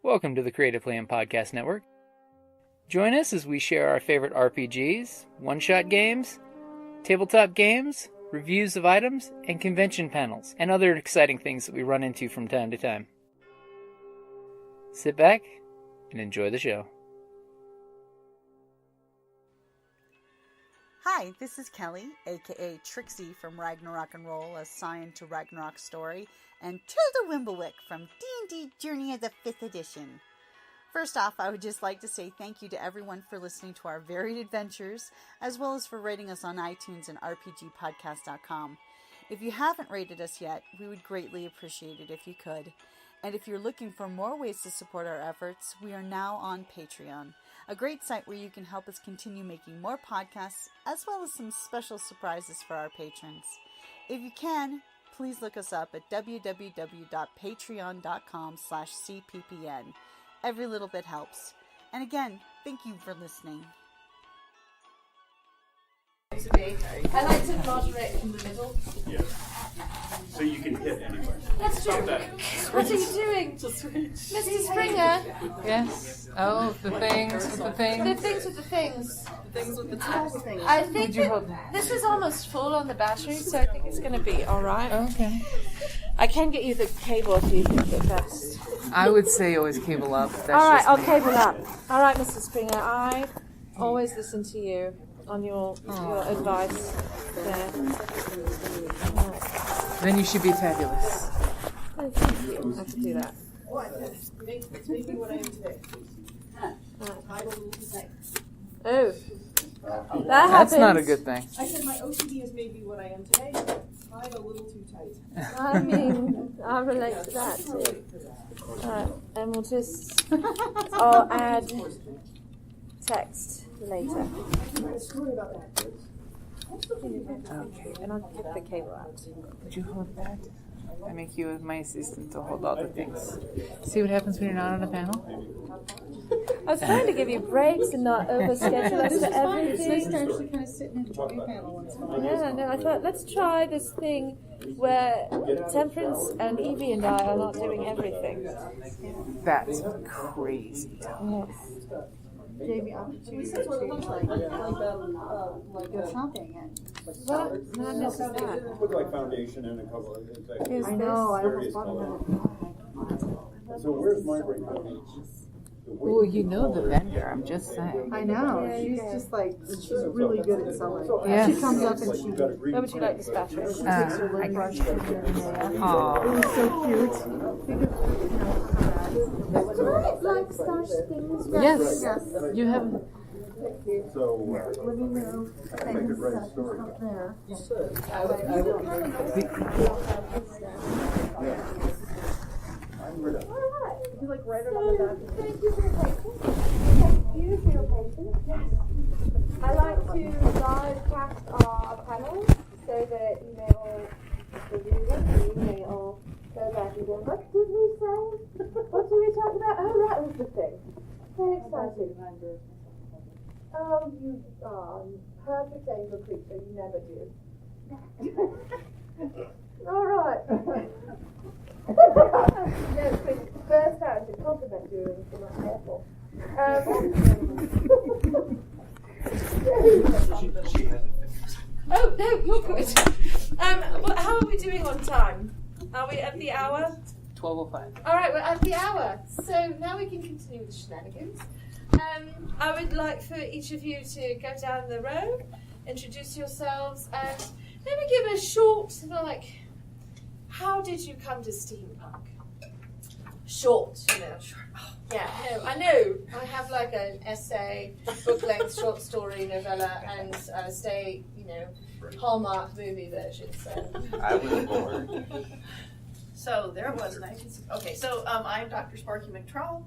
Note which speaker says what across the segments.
Speaker 1: Welcome to the Creative Plan Podcast Network. Join us as we share our favorite RPGs, one-shot games, tabletop games, reviews of items, and convention panels, and other exciting things that we run into from time to time. Sit back and enjoy the show.
Speaker 2: Hi, this is Kelly, aka Trixie from Ragnarok and Roll, a Scion to Ragnarok story, and Tilda Wimblewick from D&D Journey of the 5th Edition. First off, I would just like to say thank you to everyone for listening to our varied adventures, as well as for rating us on iTunes and rpgpodcast.com. If you haven't rated us yet, we would greatly appreciate it if you could. And if you're looking for more ways to support our efforts, we are now on Patreon, a great site where you can help us continue making more podcasts, as well as some special surprises for our patrons. If you can, please look us up at www.patreon.com/cppn. Every little bit helps. And again, thank you for listening.
Speaker 3: I like to moderate in the middle.
Speaker 4: Yeah. So you can hit anywhere.
Speaker 3: That's true. What are you doing? Mr. Springer?
Speaker 1: Yes. Oh, the things with the things.
Speaker 3: The things with the things.
Speaker 5: The things with the tools.
Speaker 3: I think this is almost full on the battery, so I think it's going to be alright.
Speaker 1: Okay.
Speaker 3: I can get you the cable if you think it best.
Speaker 1: I would say always cable up.
Speaker 3: Alright, I'll cable up. Alright, Mr. Springer, I always listen to you on your advice there.
Speaker 1: Then you should be fabulous.
Speaker 3: Oh, thank you. I can do that.
Speaker 5: It's maybe what I am today.
Speaker 3: Oh. That
Speaker 1: That's
Speaker 3: happens.
Speaker 1: not a good thing.
Speaker 5: I said my OCD is maybe what I am today. Tied a little too tight.
Speaker 3: I mean, I relate to that too. Alright, and we'll just... I'll add text later. Okay, and I'll get the cable out.
Speaker 1: Would you hold that? I make you my assistant to hold all the things. See what happens when you're not on a panel?
Speaker 3: I was trying to give you breaks and not overschedule us for everything.
Speaker 2: It's nice to actually kind of sit in a panel once in a while.
Speaker 3: Yeah, no, I thought, let's try this thing where Temperance and Evie and I are not doing everything.
Speaker 1: That's crazy.
Speaker 3: Yes.
Speaker 2: Gave me opportunity to go shopping and
Speaker 3: What? Not necessarily.
Speaker 4: Look like foundation and a couple of things.
Speaker 3: Is
Speaker 2: I know, I
Speaker 4: Various
Speaker 2: almost
Speaker 4: colors.
Speaker 2: wanted
Speaker 4: So where's my ring?
Speaker 1: Oh, you know the vendor, I'm just saying.
Speaker 2: I know, she's just like, she's really good at selling.
Speaker 1: Yes.
Speaker 2: She comes up and she
Speaker 3: Where would you like this battery?
Speaker 2: takes her little brush and it
Speaker 1: Aw.
Speaker 2: was so cute.
Speaker 3: Like stash things.
Speaker 1: Yes. You have...
Speaker 4: So,
Speaker 2: Let me know.
Speaker 4: I make a great story.
Speaker 2: Up there.
Speaker 4: I'm rid of it.
Speaker 2: You like write it on the back.
Speaker 3: Thank you for your patience. Thank you for your patience. Yes. I like to live cast our panels so that you may all go back and go, what did we say? What did we talk about? Oh, that was the thing. Very exciting. Oh, you are perfect angel creature. You never do. All right. No, please, first out to compliment you and be not careful. Oh, no, you're good. How are we doing on time? Are we at the hour?
Speaker 1: 12:05.
Speaker 3: All right, we're at the hour. So now we can continue with the shenanigans. I would like for each of you to go down the row, introduce yourselves, and maybe give a short, how did you come to steampunk? Short, Yeah, no, I know. I have like an essay, book-length short story novella, and Hallmark movie version. So
Speaker 1: I was bored.
Speaker 5: So there it was. I'm Dr. Sparky McTrowell.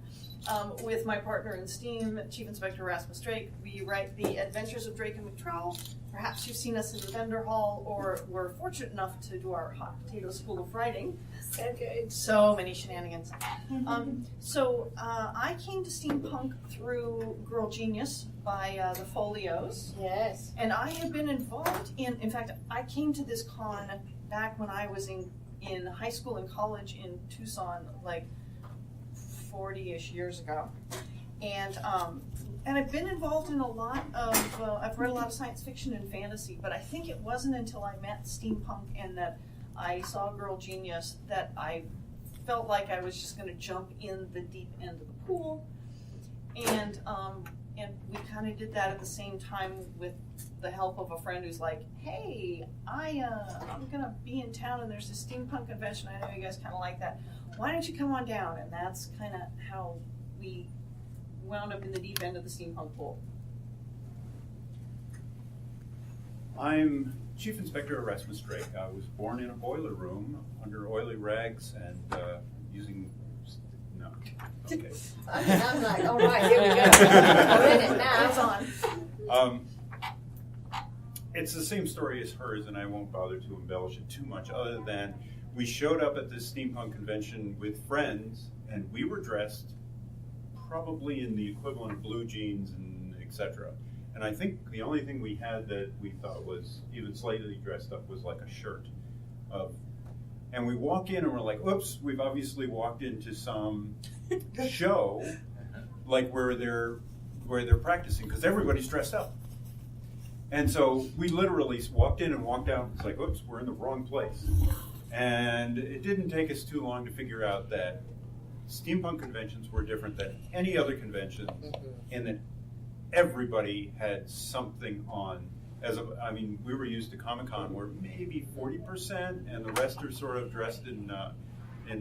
Speaker 5: With my partner in STEAM, Chief Inspector Erasmus Drake. We write the Adventures of Drake and McTrowell. Perhaps you've seen us in the vendor hall, or were fortunate enough to do our hot potato school of writing.
Speaker 3: so good.
Speaker 5: So many shenanigans. I came to Steampunk through Girl Genius by the Folios.
Speaker 3: Yes.
Speaker 5: And I have been involved in fact, I came to this con back when I was in high school and college in Tucson, like 40-ish years ago. And I've been involved in a lot of, I've read a lot of science fiction and fantasy, but I think it wasn't until I met Steampunk and that I saw Girl Genius that I felt like I was just going to jump in the deep end of the pool. And we kind of did that at the same time with the help of a friend who's like, hey, I'm going to be in town and there's this steampunk convention. I know you guys kind of like that. Why don't you come on down? And that's kind of how we wound up in the deep end of the steampunk pool.
Speaker 6: I'm Chief Inspector Erasmus Drake. I was born in a boiler room under oily rags and using... No. Okay.
Speaker 3: I'm like, all right, here we go. We're in it now.
Speaker 5: It's on.
Speaker 6: It's the same story as hers, and I won't bother to embellish it too much, other than we showed up at this steampunk convention with friends, and we were dressed probably in the equivalent of blue jeans and etc. And I think the only thing we had that we thought was even slightly dressed up was like a shirt. And we walk in and we're like, oops, we've obviously walked into some show like where they're practicing, because everybody's dressed up. And so we literally walked in and walked out. It's like, oops, we're in the wrong place. And it didn't take us too long to figure out that steampunk conventions were different than any other convention, in that everybody had something on. We were used to Comic-Con, where maybe 40%, and the rest are sort of dressed in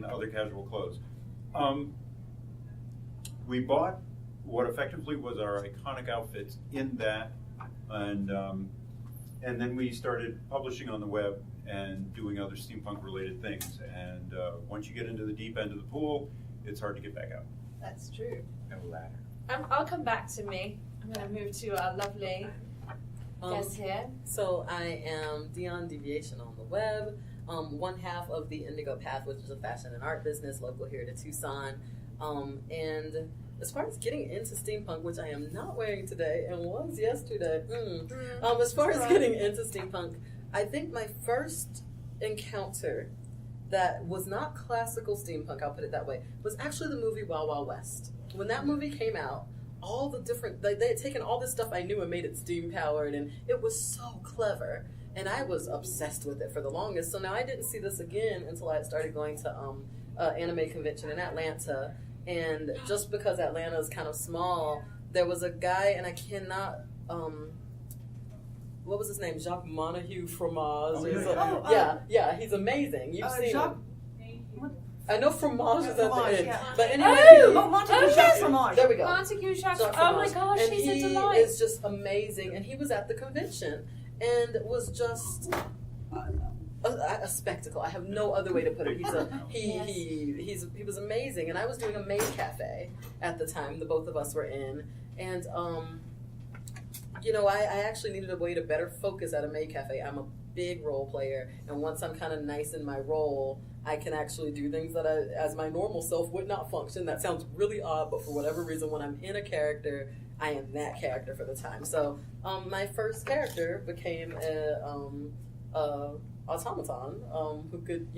Speaker 6: other casual clothes. We bought what effectively was our iconic outfits in that, and then we started publishing on the web and doing other steampunk-related things. And once you get into the deep end of the pool, it's hard to get back out.
Speaker 3: That's true.
Speaker 6: No ladder.
Speaker 3: I'll come back to me. I'm going to move to our lovely guest here.
Speaker 7: So I am Dion Deviation on the web, one half of the Indigo Path, which is a fashion and art business local here to Tucson. And as far as getting into steampunk, which I am not wearing today and was yesterday, as far as getting into steampunk, I think my first encounter that was not classical steampunk, I'll put it that way, was actually the movie Wild Wild West. When that movie came out, all the different, they had taken all this stuff I knew and made it steam powered, and it was so clever. And I was obsessed with it for the longest. So now I didn't see this again until I had started going to anime convention in Atlanta. And just because Atlanta is kind of small, there was a guy, and I cannot, what was his name? Jacques Montague Fromage. He's amazing. You've seen him. I know Fromage is at the end.
Speaker 5: Yeah.
Speaker 7: But anyway,
Speaker 5: Montague Jacques Fromage.
Speaker 7: There we go.
Speaker 3: Montague Jacques.
Speaker 7: Jacques
Speaker 3: Oh my
Speaker 7: Fromage.
Speaker 3: gosh,
Speaker 7: and
Speaker 3: he's a
Speaker 7: he
Speaker 3: delight.
Speaker 7: is just amazing. And he was at the convention and was just a spectacle. I have no other way to put it. He was amazing. And I was doing a maid cafe at the time. The both of us were in, and I actually needed a way to better focus at a maid cafe. I'm a big role player, and once I'm kind of nice in my role, I can actually do things that as my normal self would not function. That sounds really odd, but for whatever reason, when I'm in a character, I am that character for the time. So my first character became a automaton who could,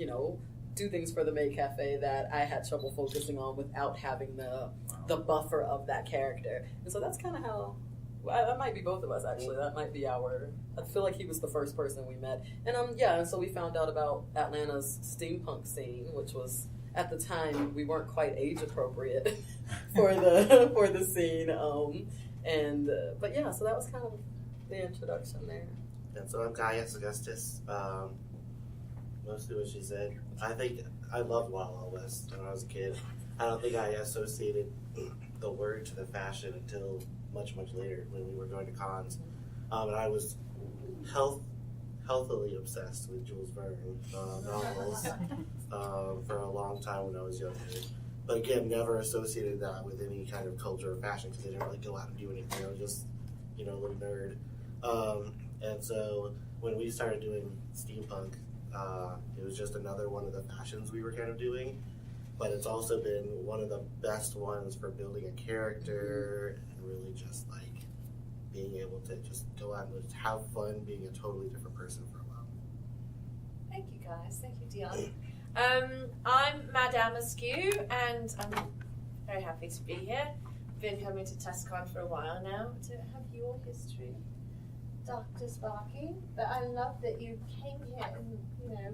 Speaker 7: do things for the maid cafe that I had trouble focusing on without having the buffer of that character. And so that's kind of how. Well, that might be both of us, actually. That might be I feel like he was the first person we met. And and so we found out about Atlanta's steampunk scene, which was, at the time, we weren't quite age appropriate for the scene. But yeah, so that was kind of the introduction there.
Speaker 8: And so I'm Gaius, Augustus. Mostly what she said. I think I loved Wild Wild West when I was a kid. I don't think I associated the word to the fashion until much later when we were going to cons. And I was healthily obsessed with Jules Verne novels for a long time when I was younger. But again, never associated that with any kind of culture or fashion because they didn't really go out and do anything. I was just, a little nerd. And so when we started doing steampunk, it was just another one of the fashions we were kind of doing. But it's also been one of the best ones for building a character and really just like being able to just go out and just have fun being a totally different person for a while.
Speaker 3: Thank you, guys. Thank you, Dion. I'm Madame Askew, and I'm Very happy to be here. Been coming to TusCon for a while now to have your history, Dr. Sparky. But I love that you came here and,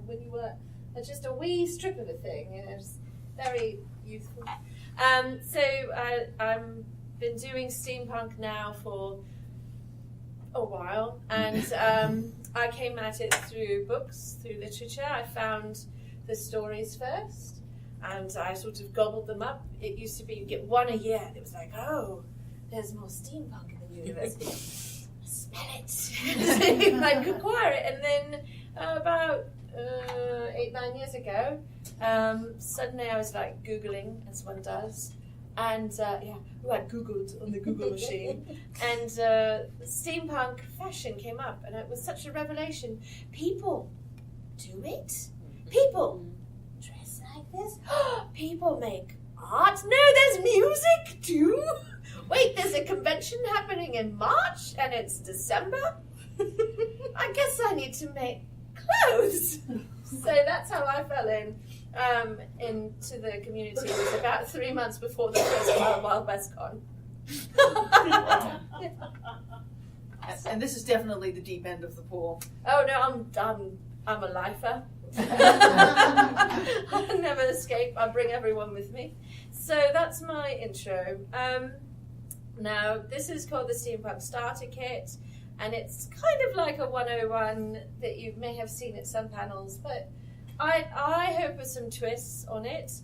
Speaker 3: when you were just a wee strip of a thing, it was very youthful. So I've been doing steampunk now for a while, and I came at it through books, through literature. I found the stories first, and I sort of gobbled them up. It used to be you get one a year, and it was like, oh, there's more steampunk in the universe. Smell it. So you like acquire it, and then about 8-9 years ago, suddenly I was like Googling, as one does, and I Googled on the Google machine, and steampunk fashion came up, and it was such a revelation. People do it. People dress like this. People make art. No, there's music too. Wait, there's a convention happening in March, and it's December. I guess I need to make clothes. So that's how I fell into the community. It was about 3 months before the first Wild West Con.
Speaker 5: And this is definitely the deep end of the pool.
Speaker 3: Oh no, I'm a lifer. I never escape. I bring everyone with me. So that's my intro. Now this is called the Steampunk Starter Kit, and it's kind of like a 101 that you may have seen at some panels, but I hope with some twists on it.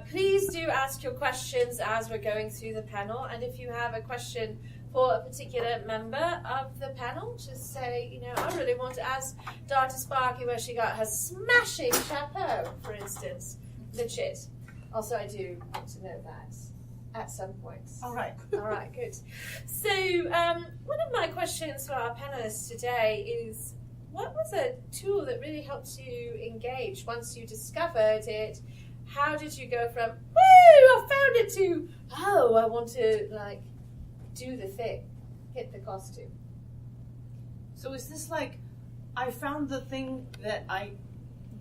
Speaker 3: Please do ask your questions as we're going through the panel, and if you have a question for a particular member of the panel, just say, I really want to ask Dr. Sparky where she got her smashing chapeau, for instance. Legit. Also, I do want to know that at some point.
Speaker 5: All right,
Speaker 3: good. So, one of my questions for our panelists today is, what was a tool that really helped you engage once you discovered it? How did you go from, woo, I found it, to, oh, I want to, do the thing, hit the costume?
Speaker 5: So is this like, I found the thing that I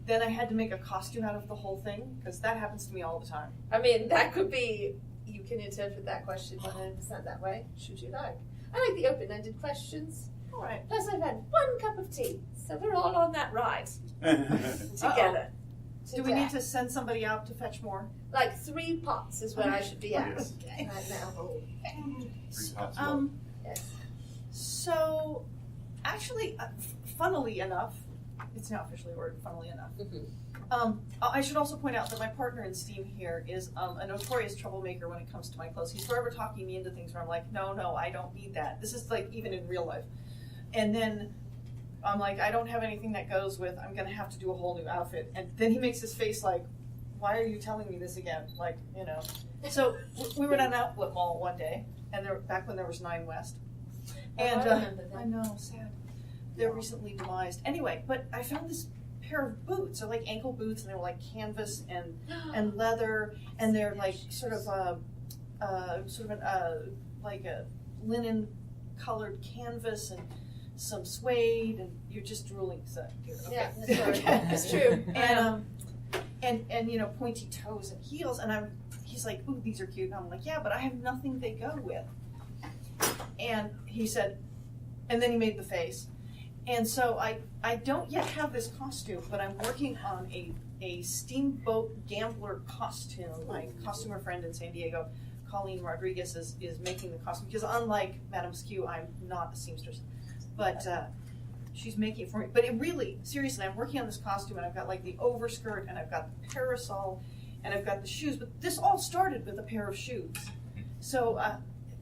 Speaker 5: had to make a costume out of the whole thing? Because that happens to me all the time.
Speaker 3: I mean, that could be, you can interpret that question 100% that way, should you like. I like the open-ended questions.
Speaker 5: All right.
Speaker 3: Plus, I've had 1 cup of tea, so we're all on that ride together.
Speaker 5: Do we need to send somebody out to fetch more?
Speaker 3: Like 3 pots is where I should be at
Speaker 5: Okay.
Speaker 3: right now.
Speaker 6: 3 pots.
Speaker 3: Yes.
Speaker 5: So, actually, funnily enough, it's now officially a word, funnily enough. I should also point out that my partner in Steam here is a notorious troublemaker when it comes to my clothes. He's forever talking me into things where I'm like, no, I don't need that. This is like even in real life. And then I'm like, I don't have anything that goes with, I'm going to have to do a whole new outfit. And then he makes his face like, why are you telling me this again? Like, So we were at an outlet mall one day, and back when there was 9 West. And
Speaker 3: I remember that.
Speaker 5: I know, sad. They're recently demised. Anyway, but I found this pair of boots. They're like ankle boots, and they were like canvas and leather, and they're like sort of like a linen colored canvas and some suede, and you're just drooling. So
Speaker 3: Yeah, that's right. It's true.
Speaker 5: And pointy toes and heels, and he's like, ooh, these are cute. And I'm like, yeah, but I have nothing they go with. And he said, and then he made the face. And so I don't yet have this costume, but I'm working on a steamboat gambler costume. My costumer friend in San Diego, Colleen Rodriguez, is making the costume, because unlike Madame Askew, I'm not a seamstress. But she's making it for me. But it really, seriously, I'm working on this costume, and I've got like the overskirt, and I've got the parasol, and I've got the shoes. But this all started with a pair of shoes. So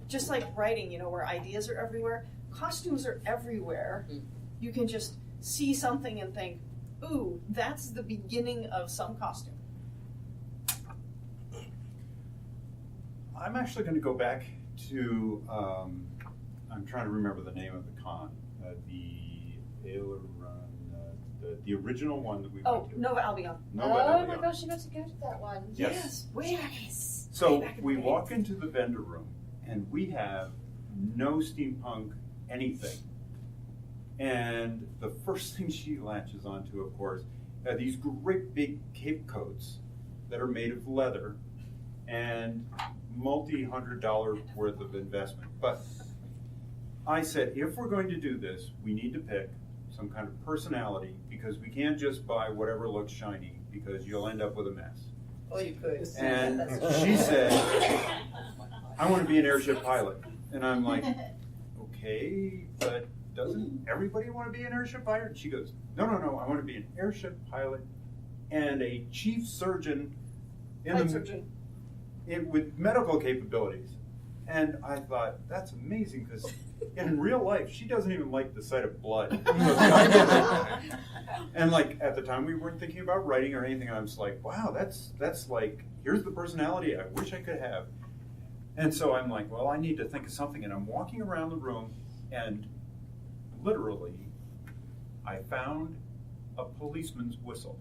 Speaker 5: just like writing, where ideas are everywhere, costumes are everywhere. You can just see something and think, ooh, that's the beginning of some costume.
Speaker 6: I'm actually going to go back to, I'm trying to remember the name of the con, the original one that we went to.
Speaker 5: Nova Albion.
Speaker 6: Nova
Speaker 3: Oh
Speaker 6: Albion.
Speaker 3: my gosh, you got to go to that one.
Speaker 6: Yes.
Speaker 3: Yes.
Speaker 6: So we walk into the vendor room, and we have no steampunk anything. And the first thing she latches onto, of course, are these great big cape coats that are made of leather. And multi-$100 worth of investment. But I said, if we're going to do this, we need to pick some kind of personality, because we can't just buy whatever looks shiny, because you'll end up with a mess.
Speaker 7: Oh, you could.
Speaker 6: And she said, I want to be an airship pilot. And I'm like, okay, but doesn't everybody want to be an airship pilot? And she goes, no, I want to be an airship pilot and a chief surgeon with medical capabilities. And I thought, that's amazing, because in real life, she doesn't even like the sight of blood. And like at the time, we weren't thinking about writing or anything. I was like, wow, that's like, here's the personality I wish I could have. And so I'm like, well, I need to think of something. And I'm walking around the room, and literally, I found a policeman's whistle.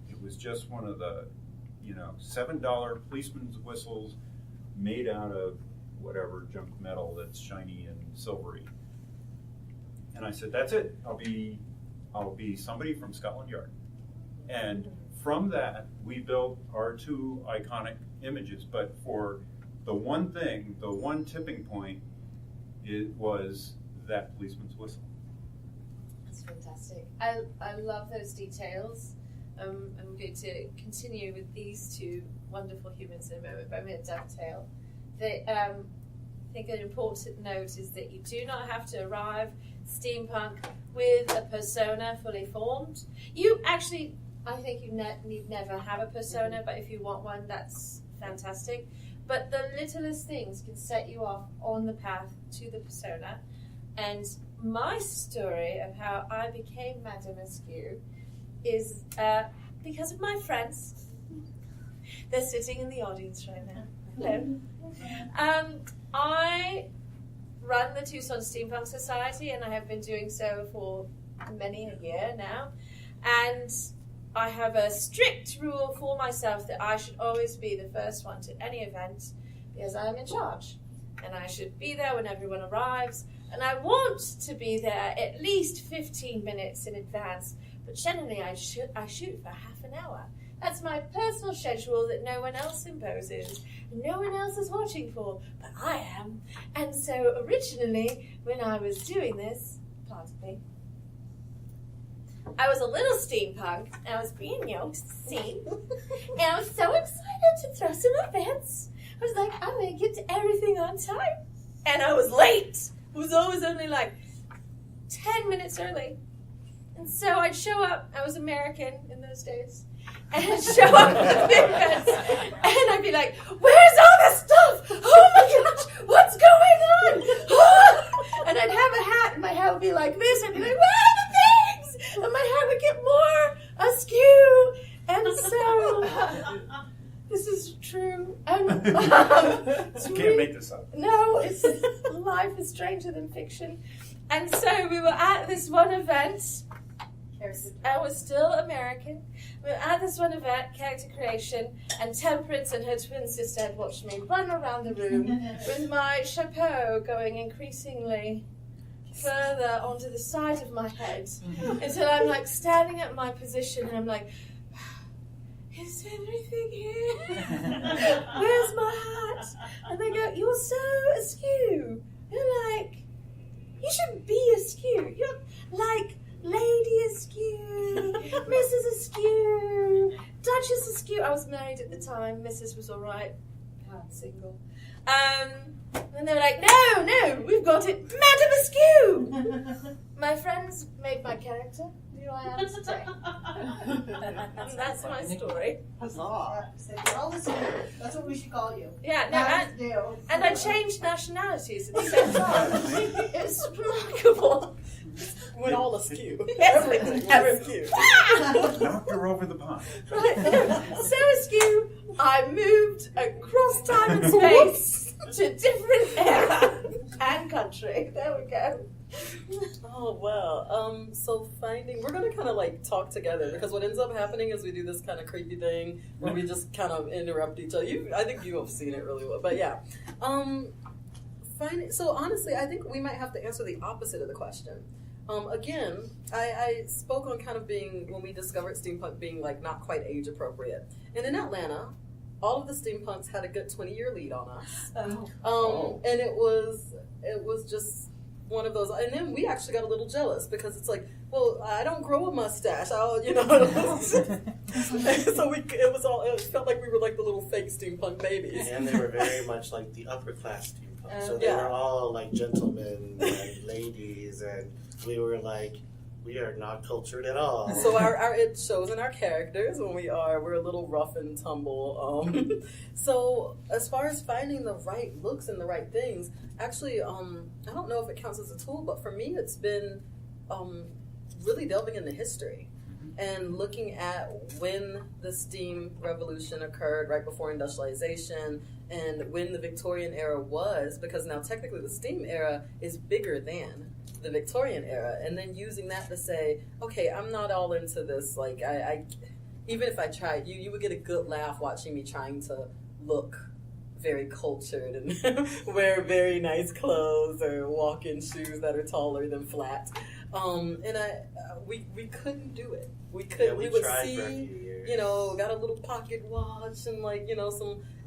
Speaker 6: It was just one of the, $7 policeman's whistles made out of whatever junk metal that's shiny and silvery. And I said, that's it. I'll be somebody from Scotland Yard. And from that, we built our two iconic images. But for the one thing, the one tipping point, it was that policeman's whistle.
Speaker 3: That's fantastic. I love those details. I'm going to continue with these two wonderful humans in a moment, but I'm going to dovetail. I think an important note is that you do not have to arrive steampunk with a persona fully formed. You actually, I think you need never have a persona, but if you want one, that's fantastic. But the littlest things can set you off on the path to the persona. And my story of how I became Madame Askew is because of my friends. They're sitting in the audience right now. Hello. I run the TusCon Steampunk Society, and I have been doing so for many a year now. And I have a strict rule for myself that I should always be the first one to any event, because I am in charge. And I should be there when everyone arrives. And I want to be there at least 15 minutes in advance. But generally, I shoot for half an hour. That's my personal schedule that no one else imposes. No one else is watching for, but I am. And so originally, when I was doing this, pardon me, I was a little steampunk, and I was being seen, and I was so excited to throw some events. I was like, I'm going to get to everything on time. And I was late. It was always only like 10 minutes early. And so I'd show up. I was American in those days. And I'd show up at the events, and I'd be like, where's all this stuff? Oh my gosh, what's going on? And I'd have a hat, and my hat would be like this. I'd be like, where are the things? And my hat would get more askew. And so, this is true.
Speaker 6: You can't make this up.
Speaker 3: No, life is stranger than fiction. And so we were at this one event. I was still American. We were at this one event, character creation, and Temperance and her twin sister had watched me run around the room with my chapeau going increasingly further onto the side of my head until I'm like standing at my position and I'm like, is everything here? Where's my hat? And they go, you're so askew. You're like, you should be askew. You're like Lady Askew, Mrs. Askew, Duchess Askew. I was married at the time. Mrs. was all right. I'm single. And they were like, no, we've got it, Madame Askew. My friends made my character who I am today. And that's my story.
Speaker 2: Huzzah. That's what we should call you.
Speaker 3: Yeah, and I changed nationalities at the same time. It's remarkable.
Speaker 7: Went all askew.
Speaker 3: Everything.
Speaker 7: Askew.
Speaker 6: Knocked her over the pond.
Speaker 3: Right. So askew, I moved across time and space to different era and country. There we go.
Speaker 7: Oh, wow. So we're going to kind of like talk together, because what ends up happening is we do this kind of creepy thing where we just kind of interrupt each other. I think you have seen it really well, but yeah. So honestly, I think we might have to answer the opposite of the question. Again, I spoke on kind of being, when we discovered steampunk being like not quite age appropriate. And in Atlanta, all of the steampunks had a good 20-year lead on us.
Speaker 5: Oh.
Speaker 7: And it was just one of those, and then we actually got a little jealous because it's like, well, I don't grow a mustache, so it felt like we were like the little fake steampunk babies.
Speaker 8: And they were very much like the upper class steampunks. So they were all like gentlemen and ladies, and we were like, we are not cultured at all.
Speaker 7: So it shows in our characters when we're a little rough and tumble. So as far as finding the right looks and the right things, actually, I don't know if it counts as a tool, but for me, it's been really delving into history and looking at when the steam revolution occurred, right before industrialization, and when the Victorian era was, because now technically the steam era is bigger than the Victorian era, and then using that to say, okay, I'm not all into this. Like, I even if I tried, you would get a good laugh watching me trying to look very cultured and wear very nice clothes or walk in shoes that are taller than flat. And we couldn't do it. We would
Speaker 8: tried
Speaker 7: see,
Speaker 8: for a few years.
Speaker 7: got a little pocket watch and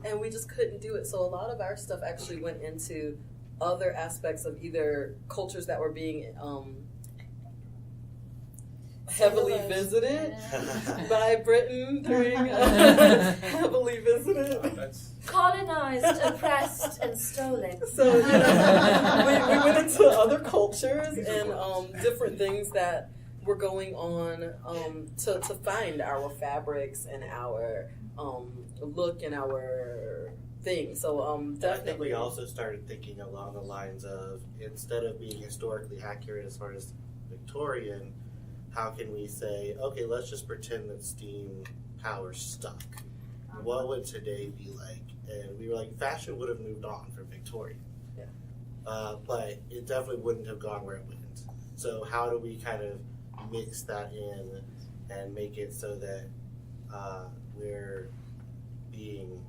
Speaker 7: and we just couldn't do it. So a lot of our stuff actually went into other aspects of either cultures that were being heavily visited by Britain during heavily visited.
Speaker 3: Colonized, oppressed, and stolen.
Speaker 7: So we went into other cultures and different things that were going on to find our fabrics and our look and our thing. So
Speaker 8: I
Speaker 7: definitely.
Speaker 8: think we also started thinking along the lines of, instead of being historically accurate as far as Victorian, how can we say, okay, let's just pretend that steam power stuck. What would today be like? And we were like, fashion would have moved on from Victorian.
Speaker 7: Yeah.
Speaker 8: But it definitely wouldn't have gone where it went. So how do we kind of mix that in and make it so that we're being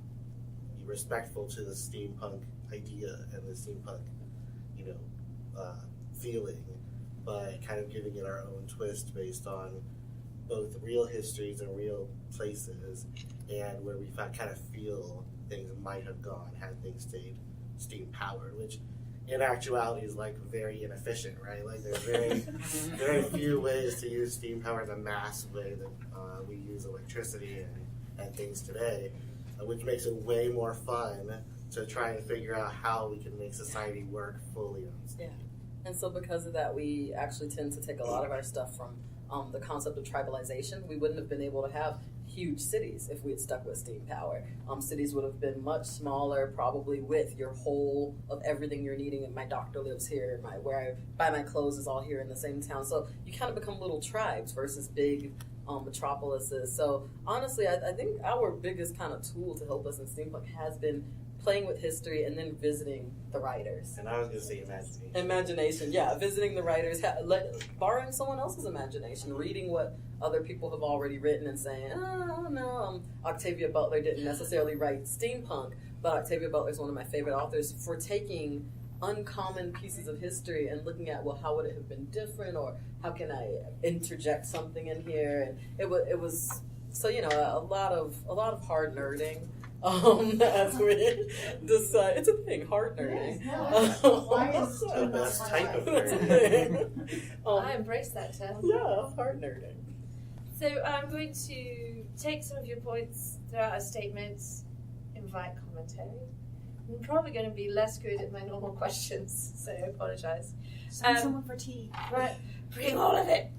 Speaker 8: respectful to the steampunk idea and the steampunk, feeling, but kind of giving it our own twist based on both real histories and real places, and where we kind of feel things might have gone had things stayed steam powered, which in actuality is like very inefficient, right? Like there's very few ways to use steam power in the mass way that we use electricity and things today, which makes it way more fun to try and figure out how we can make society work fully on steam.
Speaker 7: Yeah. And so because of that, we actually tend to take a lot of our stuff from the concept of tribalization. We wouldn't have been able to have huge cities if we had stuck with steam power. Cities would have been much smaller, probably with your whole of everything you're needing. And my doctor lives here, where I buy my clothes is all here in the same town. So you kind of become little tribes versus big metropolises. So honestly, I think our biggest kind of tool to help us in steampunk has been playing with history and then visiting the writers.
Speaker 8: And I was going to say imagination.
Speaker 7: Imagination, yeah. Visiting the writers, borrowing someone else's imagination, reading what other people have already written and saying, oh, no, Octavia Butler didn't necessarily write steampunk, but Octavia Butler is one of my favorite authors for taking uncommon pieces of history and looking at, well, how would it have been different, or how can I interject something in here? And it was so, a lot of hard nerding. As we decide, it's a thing, hard nerding.
Speaker 8: The best type of nerding.
Speaker 3: I embrace that term.
Speaker 7: Yeah, hard nerding.
Speaker 3: So I'm going to take some of your points throughout our statements, invite commentary. I'm probably going to be less good at my normal questions, so I apologise.
Speaker 2: Send someone for tea.
Speaker 3: Right, bring all of it.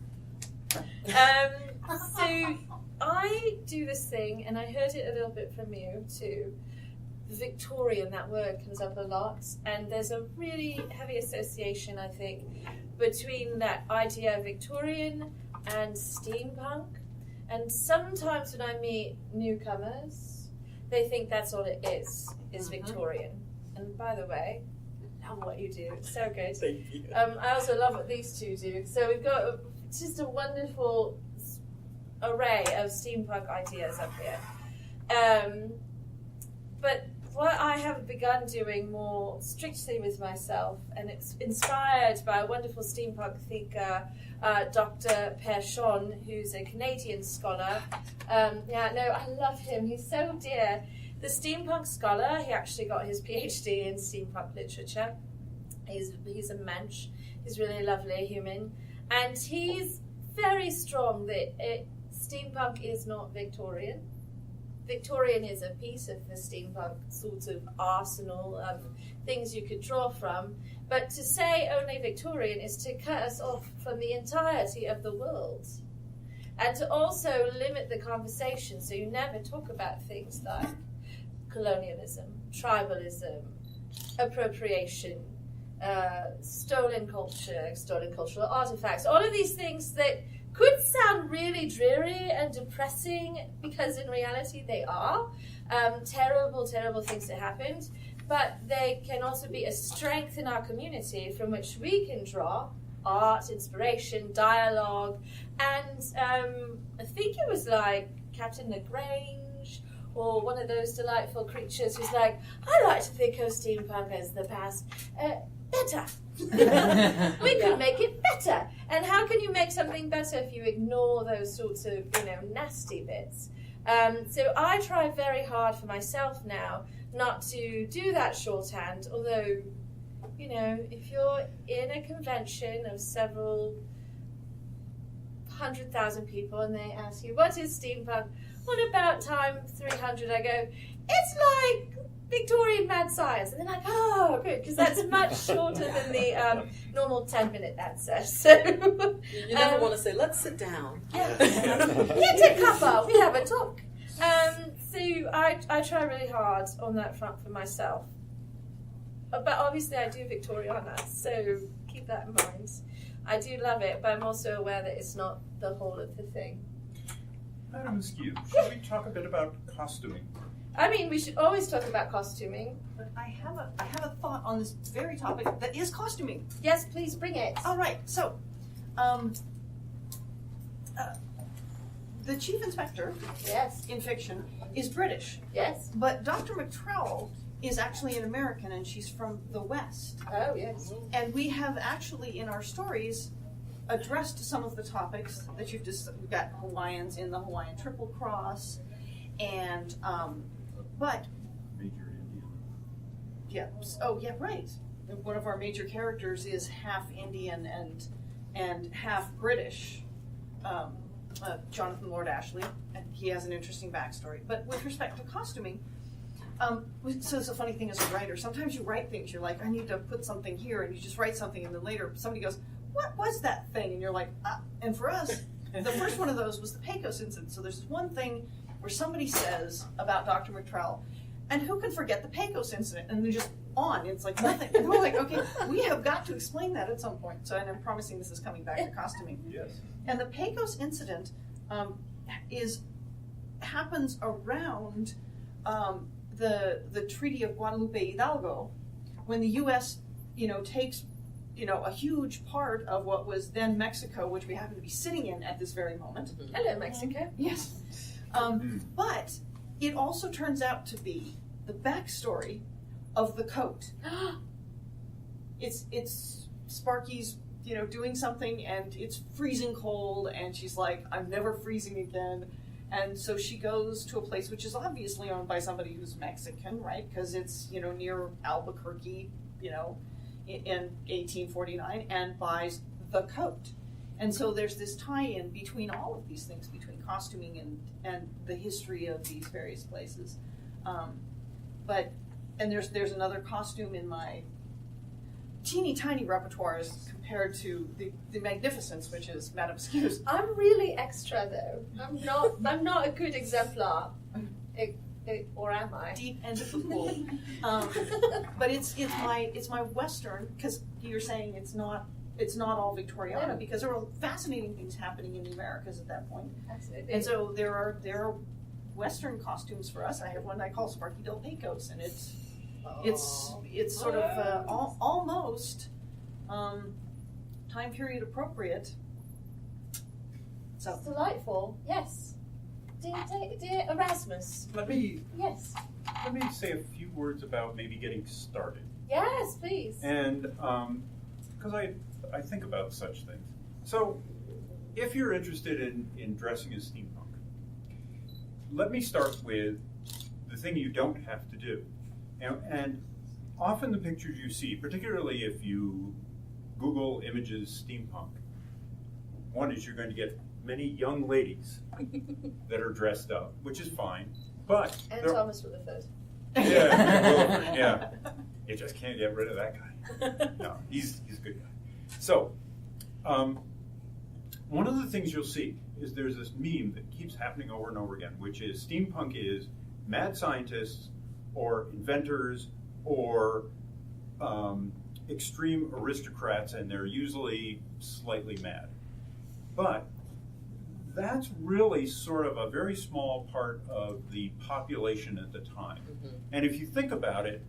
Speaker 3: So I do this thing, and I heard it a little bit from you too. Victorian, that word comes up a lot, and there's a really heavy association, I think, between that idea of Victorian and steampunk. And sometimes when I meet newcomers, they think that's all it is Victorian. And by the way, I love what you do. It's so good.
Speaker 7: Thank you.
Speaker 3: I also love what these two do. So we've got just a wonderful array of steampunk ideas up here. But what I have begun doing more strictly with myself, and it's inspired by a wonderful steampunk thinker, Dr. Perchon, who's a Canadian scholar. I love him. He's so dear. the steampunk scholar. He actually got his PhD in steampunk literature. He's a mensch. He's really a lovely human. And he's very strong that steampunk is not Victorian. Victorian is a piece of the steampunk sort of arsenal of things you could draw from. But to say only Victorian is to cut us off from the entirety of the world. And to also limit the conversation so you never talk about things like colonialism, tribalism, appropriation, stolen culture, stolen cultural artifacts, all of these things that could sound really dreary and depressing, because in reality they are. Terrible, terrible things that happened. But they can also be a strength in our community from which we can draw art, inspiration, dialogue, and I think it was like Captain Lagrange or one of those delightful creatures who's like, I like to think of steampunk as the past better. We could make it better. And how can you make something better if you ignore those sorts of, nasty bits? So I try very hard for myself now not to do that shorthand, although, if you're in a convention of several 100,000 people and they ask you, what is steampunk? What about time 300? I go, it's like Victorian mad science. And they're like, oh, good, because that's much shorter than the normal 10-minute answer. So
Speaker 7: You never want to say, let's sit down.
Speaker 3: Yeah. Get a cuppa, we have a talk. So I try really hard on that front for myself. But obviously I do Victoriana, so keep that in mind. I do love it, but I'm also aware that it's not the whole of the thing.
Speaker 6: Madam Askew, should we talk a bit about costuming?
Speaker 3: I mean, we should always talk about costuming.
Speaker 5: But I have a thought on this very topic that is costuming.
Speaker 3: Yes, please bring it.
Speaker 5: All right, so the chief inspector
Speaker 3: Yes,
Speaker 5: in fiction is British,
Speaker 3: yes.
Speaker 5: but Dr. McTrowell is actually an American, and she's from the West.
Speaker 3: Oh, yes.
Speaker 5: And we have actually, in our stories, addressed some of the topics that you've just. We've got Hawaiians in the Hawaiian Triple Cross, and but
Speaker 6: Major Indian.
Speaker 5: yeah. Oh, yeah, right. One of our major characters is half Indian and half British. Jonathan Lord Ashley, and he has an interesting backstory. But with respect to costuming, so it's a funny thing as a writer. Sometimes you write things, you're like, I need to put something here, and you just write something, and then later somebody goes, what was that thing? And you're like, ah. And for us, the first one of those was the Pecos incident. So there's one thing where somebody says about Dr. McTrowell, and who can forget the Pecos incident? And they're just on. It's like nothing. And we're like, okay, we have got to explain that at some point. So, and I'm promising this is coming back to costuming.
Speaker 6: Yes.
Speaker 5: And the Pecos incident happens around the Treaty of Guadalupe Hidalgo, when the U.S. takes a huge part of what was then Mexico, which we happen to be sitting in at this very moment.
Speaker 3: Hello, Mexico.
Speaker 5: Yes. But it also turns out to be the backstory of the coat. It's Sparky's, doing something, and it's freezing cold, and she's like, I'm never freezing again. And so she goes to a place which is obviously owned by somebody who's Mexican, right? Because it's, near Albuquerque, in 1849, and buys the coat. And so there's this tie-in between all of these things, between costuming and the history of these various places. And there's another costume in my teeny tiny repertoire as compared to the magnificence, which is Madame Askew's.
Speaker 3: I'm really extra though. I'm not a good exemplar. Or am I?
Speaker 5: Deep end of the pool. But it's my Western, because you're saying it's not all Victoriana,
Speaker 3: No.
Speaker 5: because there are fascinating things happening in the Americas at that point.
Speaker 3: Absolutely.
Speaker 5: And so there are Western costumes for us. I have one I call Sparky Del Pecos, and it's sort of almost time period appropriate. So
Speaker 3: It's delightful. Yes. Dear Erasmus.
Speaker 6: Let me
Speaker 3: Yes.
Speaker 6: say a few words about maybe getting started.
Speaker 3: Yes, please.
Speaker 6: And because I think about such things. So if you're interested in dressing as steampunk, let me start with the thing you don't have to do. And often the pictures you see, particularly if you Google images steampunk, one is you're going to get many young ladies that are dressed up, which is fine. But
Speaker 3: And Thomas Rutherford.
Speaker 6: yeah. You just can't get rid of that guy. No, he's a good guy. So, one of the things you'll see is there's this meme that keeps happening over and over again, which is steampunk is mad scientists or inventors or extreme aristocrats, and they're usually slightly mad. But that's really sort of a very small part of the population at the time.
Speaker 7: Mm-hmm.
Speaker 6: And if you think about it,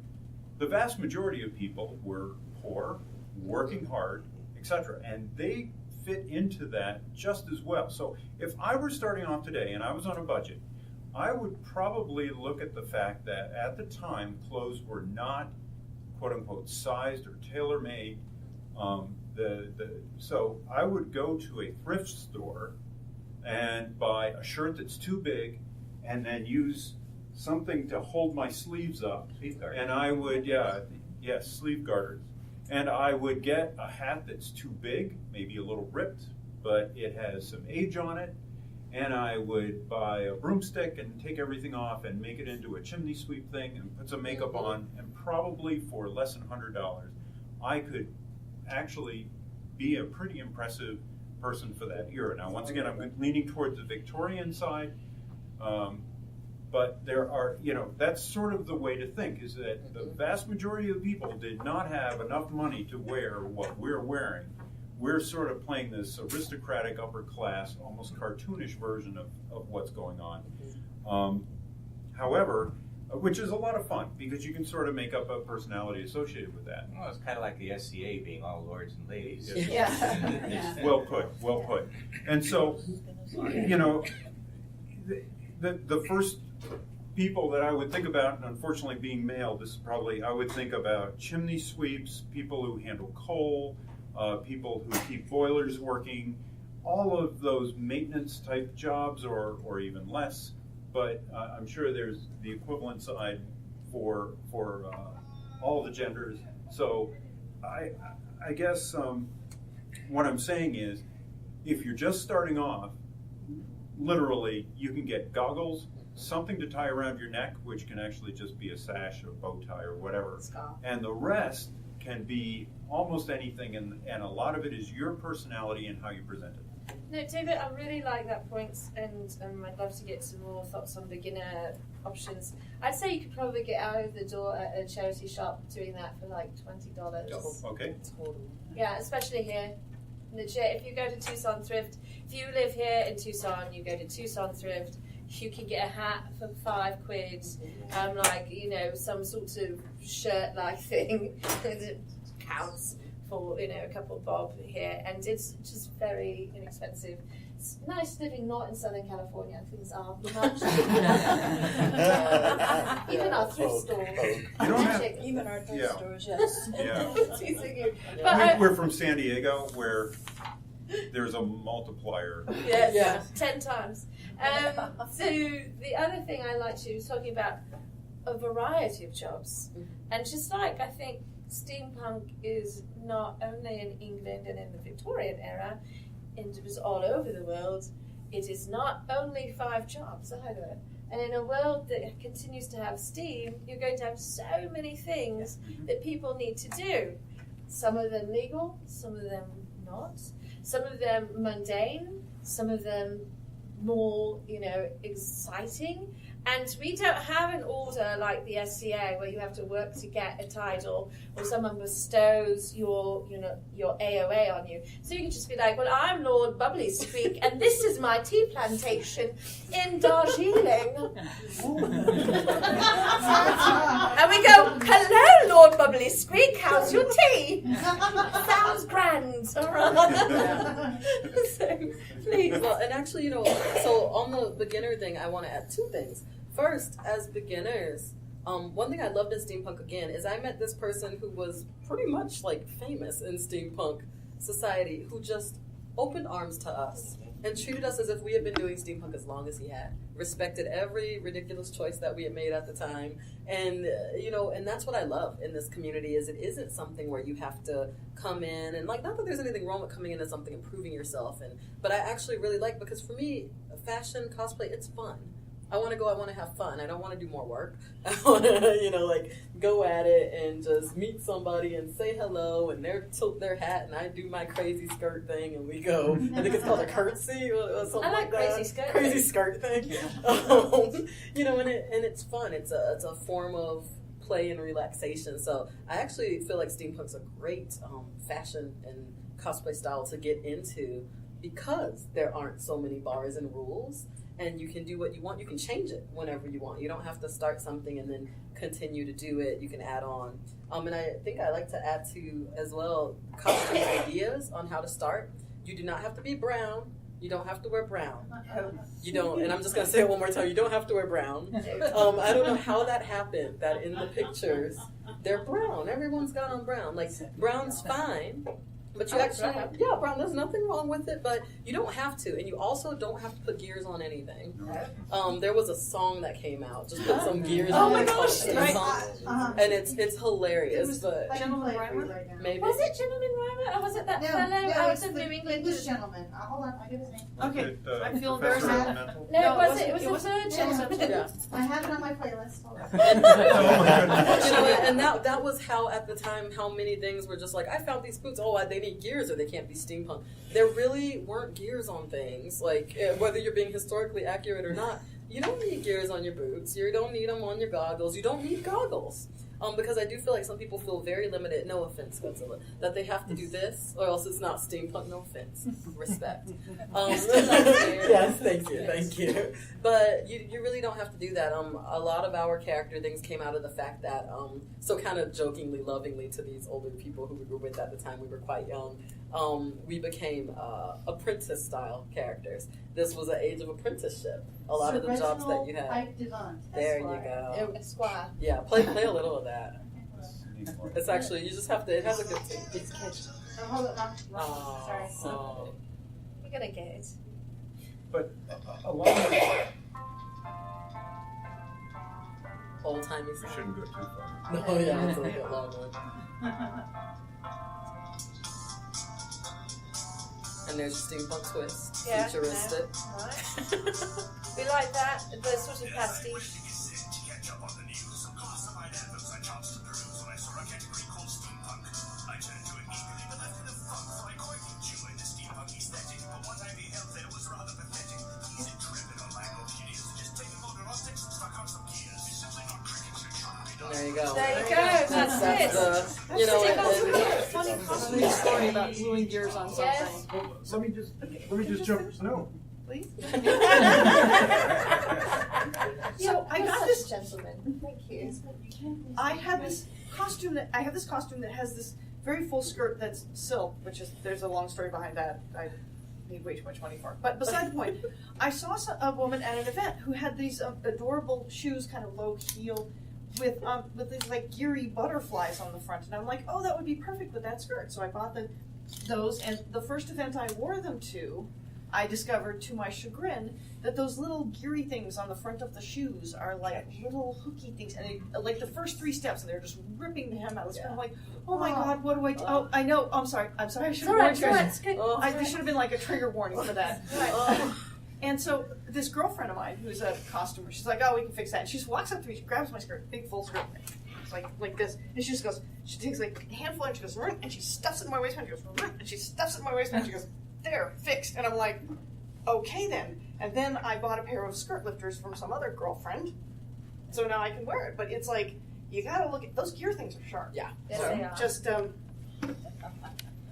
Speaker 6: the vast majority of people were poor, working hard, etc. And they fit into that just as well. So if I were starting off today and I was on a budget, I would probably look at the fact that at the time clothes were not quote unquote sized or tailor-made. So I would go to a thrift store and buy a shirt that's too big and then use something to hold my sleeves up.
Speaker 9: Sleeve guard.
Speaker 6: And I would, sleeve garters. And I would get a hat that's too big, maybe a little ripped, but it has some age on it. And I would buy a broomstick and take everything off and make it into a chimney sweep thing and put some makeup on, and probably for less than $100, I could actually be a pretty impressive person for that era. Now, once again, I'm leaning towards the Victorian side, but there are, that's sort of the way to think, is that the vast majority of people did not have enough money to wear what we're wearing. We're sort of playing this aristocratic, upper class, almost cartoonish version of what's going on. However, which is a lot of fun, because you can sort of make up a personality associated with that.
Speaker 9: Well, it's kind of like the SCA being all lords and ladies.
Speaker 3: Yeah.
Speaker 6: Well put. And so, the first people that I would think about, and unfortunately being male, I would think about chimney sweeps, people who handle coal, people who keep boilers working, all of those maintenance type jobs, or even less. But I'm sure there's the equivalent side for all the genders. So I guess what I'm saying is, if you're just starting off, literally you can get goggles, something to tie around your neck, which can actually just be a sash, a bow tie, or whatever.
Speaker 3: Scarf.
Speaker 6: And the rest can be almost anything, and a lot of it is your personality and how you present it.
Speaker 3: No, David, I really like that point, and I'd love to get some more thoughts on beginner options. I'd say you could probably get out of the door at a charity shop doing that for like $20.
Speaker 6: Okay.
Speaker 7: Totally.
Speaker 3: Yeah, especially here. Legit, if you go to Tucson Thrift, if you live here in Tucson, you go to Tucson Thrift, you can get a hat for $5, some sort of shirt-like thing that counts for, a couple bob here, and it's just very inexpensive. It's nice living not in Southern California. Things are much even our thrift store.
Speaker 2: Even our thrift
Speaker 6: Yeah.
Speaker 2: stores, yes.
Speaker 6: Yeah.
Speaker 3: Teasing you. But
Speaker 6: We're from San Diego, where there's a multiplier.
Speaker 3: yes,
Speaker 7: Yeah.
Speaker 3: 10 times. So the other thing I liked you was talking about a variety of jobs, and just like I think steampunk is not only in England and in the Victorian era, and it was all over the world. It is not only 5 jobs either. And in a world that continues to have steam, you're going to have so many things that people need to do. Some of them legal, some of them not. Some of them mundane, some of them more, exciting. And we don't have an order like the SCA where you have to work to get a title, or someone bestows your AOA on you. So you can just be like, well, I'm Lord Bubbly Squeak, and this is my tea plantation in Darjeeling. And we go, hello, Lord Bubbly Squeak, how's your tea? Sounds grand. All right. So, please.
Speaker 7: Well, and actually, so on the beginner thing, I want to add 2 things. First, as beginners, one thing I loved in steampunk again is I met this person who was pretty much like famous in steampunk society, who just opened arms to us and treated us as if we had been doing steampunk as long as he had. Respected every ridiculous choice that we had made at the time, and and that's what I love in this community is it isn't something where you have to come in and not that there's anything wrong with coming in as something and proving yourself, but I actually really like because for me, fashion cosplay it's fun. I want to have fun. I don't want to do more work. I want to, go at it and just meet somebody and say hello and they tilt their hat and I do my crazy skirt thing and we go. I think it's called a curtsy or something like that. Crazy skirt thing. And it's fun. It's a form of play and relaxation. So I actually feel like steampunk's a great fashion and cosplay style to get into because there aren't so many bars and rules. And you can do what you want. You can change it whenever you want. You don't have to start something and then continue to do it. You can add on. And I think I like to add to as well costume ideas on how to start. You do not have to be brown. You don't have to wear brown. You don't. And I'm just going to say it one more time. You don't have to wear brown. I don't know how that happened. That in the pictures they're brown. Everyone's got on brown. Brown's fine. But you actually, brown, there's nothing wrong with it, but you don't have to. And you also don't have to put gears on anything. There was a song that came out, just put some gears on it. Oh my gosh! And it's hilarious. But
Speaker 5: Gentleman Rhymer?
Speaker 7: Maybe.
Speaker 3: Was it Gentleman Rhymer or was it that fellow out of New England?
Speaker 2: English gentleman. Hold on, I get his name.
Speaker 5: Okay, I feel
Speaker 6: Professor
Speaker 5: embarrassed.
Speaker 6: Elemental?
Speaker 3: No, it was the third gentleman.
Speaker 7: Yeah.
Speaker 2: I have it on my playlist. Hold on.
Speaker 6: Oh my goodness.
Speaker 7: And that was how at the time how many things were just I found these boots. Oh, they need gears or they can't be steampunk. There really weren't gears on things. Whether you're being historically accurate or not, you don't need gears on your boots. You don't need them on your goggles. You don't need goggles. Because I do feel like some people feel very limited, no offense, Godzilla, that they have to do this or else it's not steampunk, no offense. Respect. Yes, thank you. But you really don't have to do that. A lot of our character things came out of the fact that, so kind of jokingly, lovingly to these older people who we were with at the time, we were quite young, we became apprentice-style characters. This was an age of apprenticeship. A lot of the jobs that you had. There you go.
Speaker 3: Esquire.
Speaker 7: Yeah, play a little of that. It's actually, you just have to, it has a good tune.
Speaker 2: It's catchy. Oh, hold it, Mom. Sorry.
Speaker 3: You're going to get it.
Speaker 6: But along with
Speaker 7: Old-timey
Speaker 6: we
Speaker 7: stuff.
Speaker 6: shouldn't go too far.
Speaker 7: No, yeah, it's like a long one. And there's a steampunk twist.
Speaker 3: Yeah,
Speaker 7: Futuristic.
Speaker 3: no. Right. We like that, the sort of pastiche.
Speaker 7: There you go.
Speaker 3: There you go, that's it.
Speaker 5: Funny costume story about gluing gears on something.
Speaker 3: Yes.
Speaker 4: Let me just jump. No.
Speaker 5: Please.
Speaker 3: So
Speaker 5: I got this.
Speaker 3: Gentleman. Thank you.
Speaker 5: I have this costume that has this very full skirt that's silk, which is there's a long story behind that. I need way too much money for it. But beside the point, I saw a woman at an event who had these adorable shoes, kind of low heel, with these geary butterflies on the front, and I'm like, oh, that would be perfect with that skirt. So I bought those, and the first event I wore them to, I discovered to my chagrin that those little geary things on the front of the shoes are little hooky things, and they, the first 3 steps, and they're just ripping the hem out of the skirt. I'm like, oh my god, what do I do? Oh, I know. I'm sorry. I should have warned you. There should have been a trigger warning for that. And so this girlfriend of mine, who's a costumer, she's like, oh, we can fix that. And she just walks up to me, she grabs my skirt, big full skirt, it's like this, and she just goes, she takes a handful and she goes, and she stuffs it in my waistband, she goes, and she stuffs it in my waistband, she goes, there, fixed. And I'm like, okay then. And then I bought a pair of skirt lifters from some other girlfriend, so now I can wear it. But it's you gotta look at, those gear things are sharp.
Speaker 7: Yeah.
Speaker 3: Yes,
Speaker 5: So
Speaker 3: they are.
Speaker 5: just,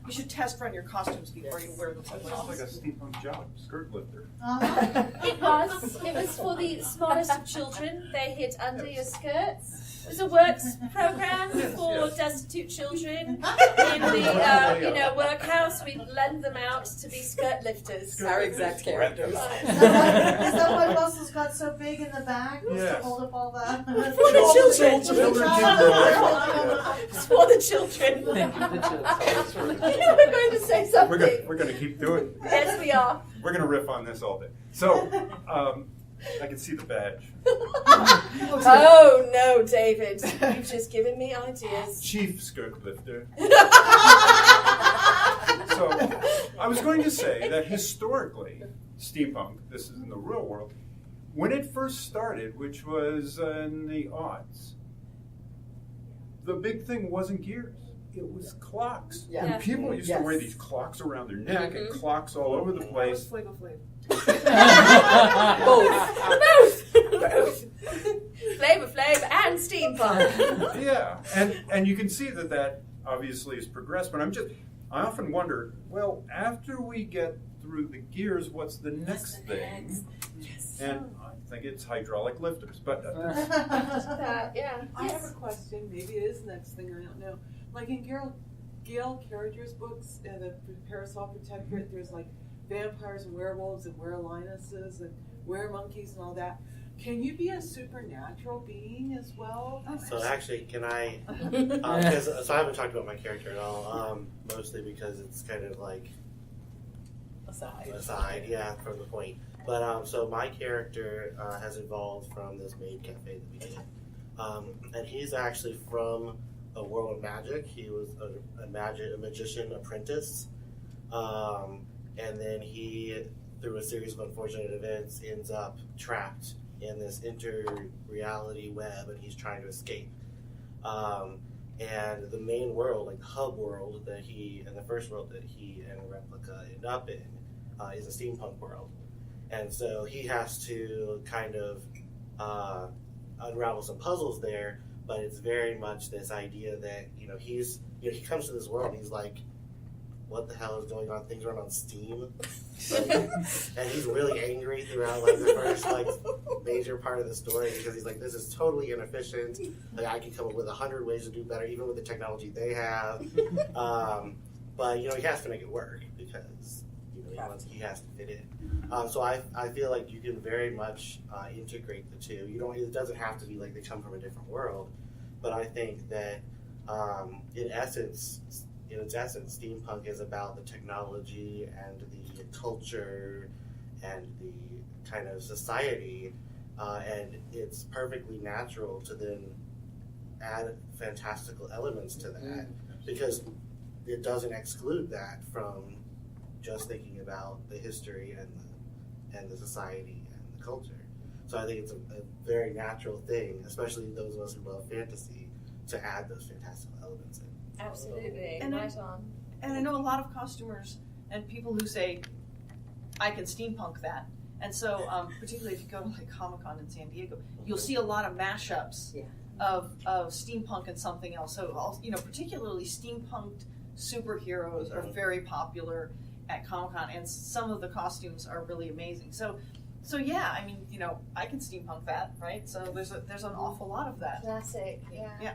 Speaker 5: you should test run your costumes before you wear them.
Speaker 6: That sounds like a steampunk job, skirt lifter.
Speaker 3: It was for the smallest of children. They hid under your skirts. It was a works program for destitute children in the workhouse. We lend them out to be skirt lifters.
Speaker 7: Our exact characters.
Speaker 2: Is that why Russell's got so big in the back?
Speaker 4: Yes.
Speaker 2: To hold up all the...
Speaker 7: For the children.
Speaker 3: For the children.
Speaker 10: Thank you, the children.
Speaker 3: You were going to say something.
Speaker 6: We're gonna keep doing it.
Speaker 3: Yes, we are.
Speaker 6: We're gonna riff on this all day. So, I can see the badge.
Speaker 3: Oh no, David! You've just given me ideas.
Speaker 6: Chief skirt lifter. So, I was going to say that historically, steampunk, this is in the real world, when it first started, which was in the aughts, the big thing wasn't gears. It was clocks.
Speaker 7: Yeah.
Speaker 6: And people used to wear these clocks around their neck and clocks all over the place.
Speaker 5: Flavor Flav.
Speaker 3: Both. Flavor Flav and steampunk.
Speaker 6: Yeah, and you can see that obviously has progressed, but I often wonder, well, after we get through the gears, what's the next thing?
Speaker 3: Yes.
Speaker 6: And I think it's hydraulic lifters, but
Speaker 3: Yeah.
Speaker 10: I have a question. Maybe it is next thing. I don't know. Like in Gail Carriger's books, the Parasol Protectorate, there's like vampires and werewolves and werelinuses and weremonkeys and all that. Can you be a supernatural being as well?
Speaker 8: So actually, can I? So I haven't talked about my character at all, mostly because it's kind of like aside, yeah, from the point. But so my character has evolved from this maid cafe that we did, and he's actually from a world of magic. He was a magician apprentice, and then he, through a series of unfortunate events, ends up trapped in this inter-reality web, and he's trying to escape. And the main world, like the hub world that and the first world that he and Replica end up in, is a steampunk world. And so he has to kind of unravel some puzzles there, but it's very much this idea that, he comes to this world and he's like, what the hell is going on? Things run on Steam. And he's really angry throughout the first major part of the story, because he's like, this is totally inefficient. Like, I can come up with 100 ways to do better, even with the technology they have. But he has to make it work, because he has to fit in. So I feel like you can very much integrate the two. It doesn't have to be like they come from a different world, but I think that in its essence, steampunk is about the technology and the culture and the kind of society, and it's perfectly natural to then add fantastical elements to that, because it doesn't exclude that from just thinking about the history and the society and the culture. So I think it's a very natural thing, especially those of us who love fantasy, to add those fantastical elements in.
Speaker 3: Absolutely.
Speaker 5: And
Speaker 3: right on.
Speaker 5: And I know a lot of costumers and people who say, I can steampunk that. And so, particularly if you go to Comic-Con in San Diego, you'll see a lot of mashups of steampunk and something else. So, particularly steampunked superheroes are very popular at Comic-Con, and some of the costumes are really amazing. So yeah, I mean, I can steampunk that, right? So there's an awful lot of that.
Speaker 3: Classic, yeah.
Speaker 5: Yeah.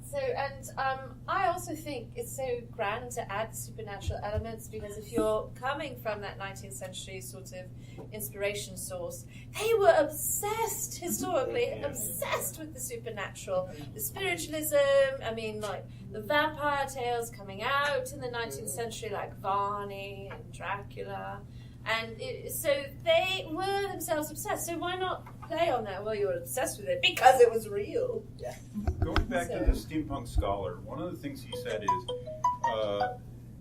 Speaker 3: So, and I also think it's so grand to add supernatural elements, because if you're coming from that 19th century sort of inspiration source, they were obsessed, historically, obsessed with the supernatural, the spiritualism, I mean, like the vampire tales coming out in the 19th century, like Varney and Dracula. And so they were themselves obsessed. So why not play on that? Well, you were obsessed with it because it was real. Yeah.
Speaker 6: Going back to the steampunk scholar, one of the things he said is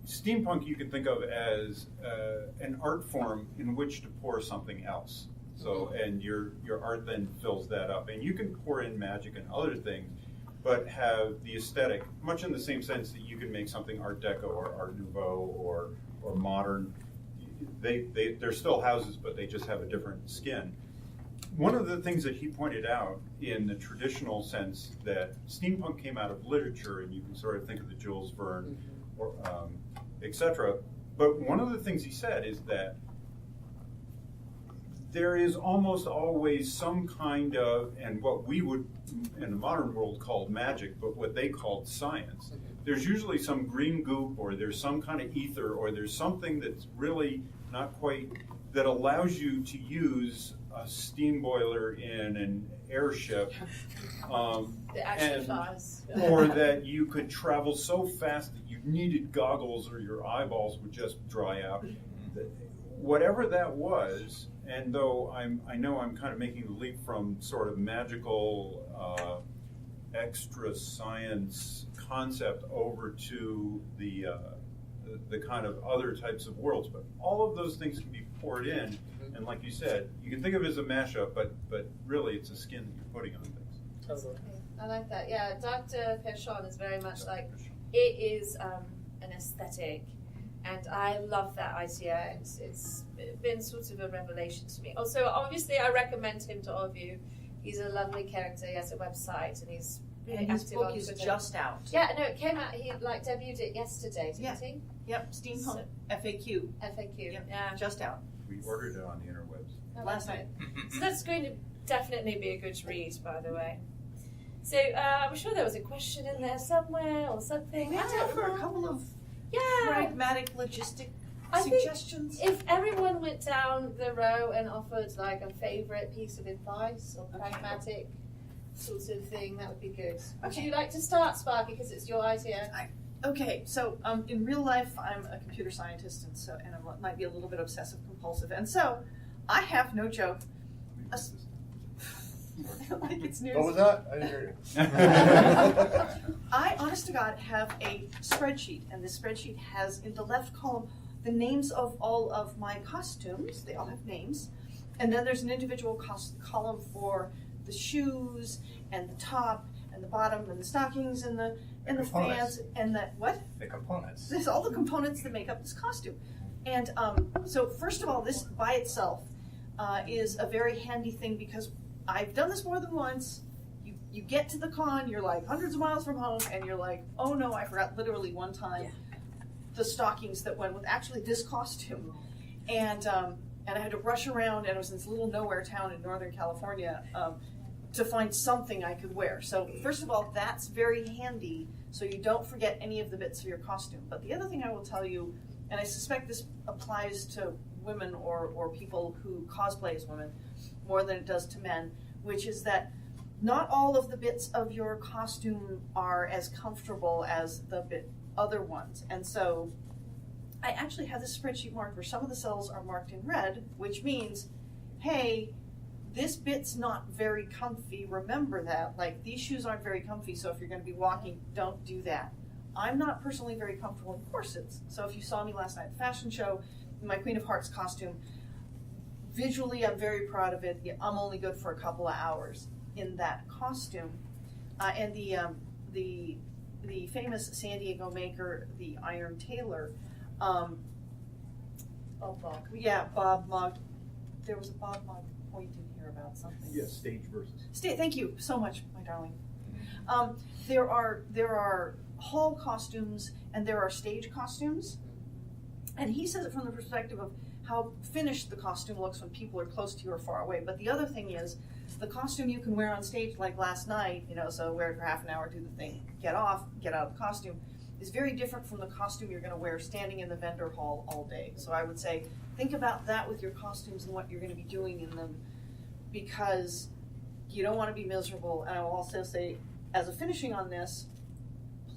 Speaker 6: steampunk you can think of as an art form in which to pour something else. So, and your art then fills that up. And you can pour in magic and other things, but have the aesthetic, much in the same sense that you can make something Art Deco or Art Nouveau or modern. They're still houses, but they just have a different skin. One of the things that he pointed out in the traditional sense that steampunk came out of literature, and you can sort of think of the Jules Verne, or etc. But one of the things he said is that there is almost always some kind of, and what we would in the modern world call magic, but what they called science. There's usually some green goop, or there's some kind of ether, or there's something that's really not quite, that allows you to use a steam boiler in an airship,
Speaker 3: It actually flies.
Speaker 6: or that you could travel so fast that you needed goggles or your eyeballs would just dry out. Whatever that was, and though I know I'm kind of making the leap from sort of magical extra science concept over to the kind of other types of worlds, but all of those things can be poured in, and like you said, you can think of it as a mashup, but really it's a skin that you're putting on things.
Speaker 7: Totally.
Speaker 3: I like that. Yeah, Dr. Perchon is very much like, it is an aesthetic, and I love that idea. It's been sort of a revelation to me. Also, obviously, I recommend him to all of you. He's a lovely character. He has a website, and he's really
Speaker 5: And his
Speaker 3: active
Speaker 5: book
Speaker 3: on
Speaker 5: is
Speaker 3: Twitter.
Speaker 5: just out.
Speaker 3: Yeah, no, it came out. He debuted it yesterday, didn't he?
Speaker 5: Yep, Steampunk FAQ.
Speaker 3: FAQ.
Speaker 5: Yep.
Speaker 3: Yeah.
Speaker 5: Just out.
Speaker 6: We ordered it on the interwebs.
Speaker 5: Last night.
Speaker 3: So that's going to definitely be a good read, by the way. So I'm sure there was a question in there somewhere or something.
Speaker 5: We had time for a couple of
Speaker 3: Yeah.
Speaker 5: pragmatic logistic
Speaker 3: I think
Speaker 5: suggestions.
Speaker 3: if everyone went down the row and offered like a favourite piece of advice or pragmatic sort of thing, that would be good. Would
Speaker 5: Okay.
Speaker 3: you like to start, Sparky, because it's your idea?
Speaker 5: Okay, so in real life, I'm a computer scientist, and I might be a little bit obsessive compulsive, and so I have no joke. Like it's news.
Speaker 4: What was that? I didn't hear you.
Speaker 5: I, honest to God, have a spreadsheet, and this spreadsheet has in the left column the names of all of my costumes. They all have names, and then there's an individual column for the shoes and the top and the bottom and the stockings and the
Speaker 9: components.
Speaker 5: fans and the what?
Speaker 9: The components.
Speaker 5: There's all the components that make up this costume. And so first of all, this by itself is a very handy thing because I've done this more than once. You get to the con, you're like hundreds of miles from home, and you're like, oh no, I forgot literally one time the stockings that went with actually this costume. And I had to rush around, and it was in this little nowhere town in Northern California to find something I could wear. So first of all, that's very handy, so you don't forget any of the bits of your costume. But the other thing I will tell you, and I suspect this applies to women or people who cosplay as women more than it does to men, which is that not all of the bits of your costume are as comfortable as the other ones. And so I actually have this spreadsheet marked where some of the cells are marked in red, which means, hey, this bit's not very comfy. Remember that. Like, these shoes aren't very comfy, so if you're going to be walking, don't do that. I'm not personally very comfortable in corsets. So if you saw me last night at the fashion show, in my Queen of Hearts costume, visually I'm very proud of it. I'm only good for a couple of hours in that costume. And the famous San Diego maker, the Iron Tailor,
Speaker 3: Bob Mog.
Speaker 5: Yeah, Bob Mog. There was a Bob Mog point in here about something.
Speaker 4: Yes, stage versus.
Speaker 5: Thank you so much, my darling. There are hall costumes and there are stage costumes, and he says it from the perspective of how finished the costume looks when people are close to you or far away. But the other thing is, the costume you can wear on stage, like last night, so wear it for half an hour, do the thing, get out of the costume, is very different from the costume you're going to wear standing in the vendor hall all day. So I would say, think about that with your costumes and what you're going to be doing in them, because you don't want to be miserable. And I will also say, as a finishing on this,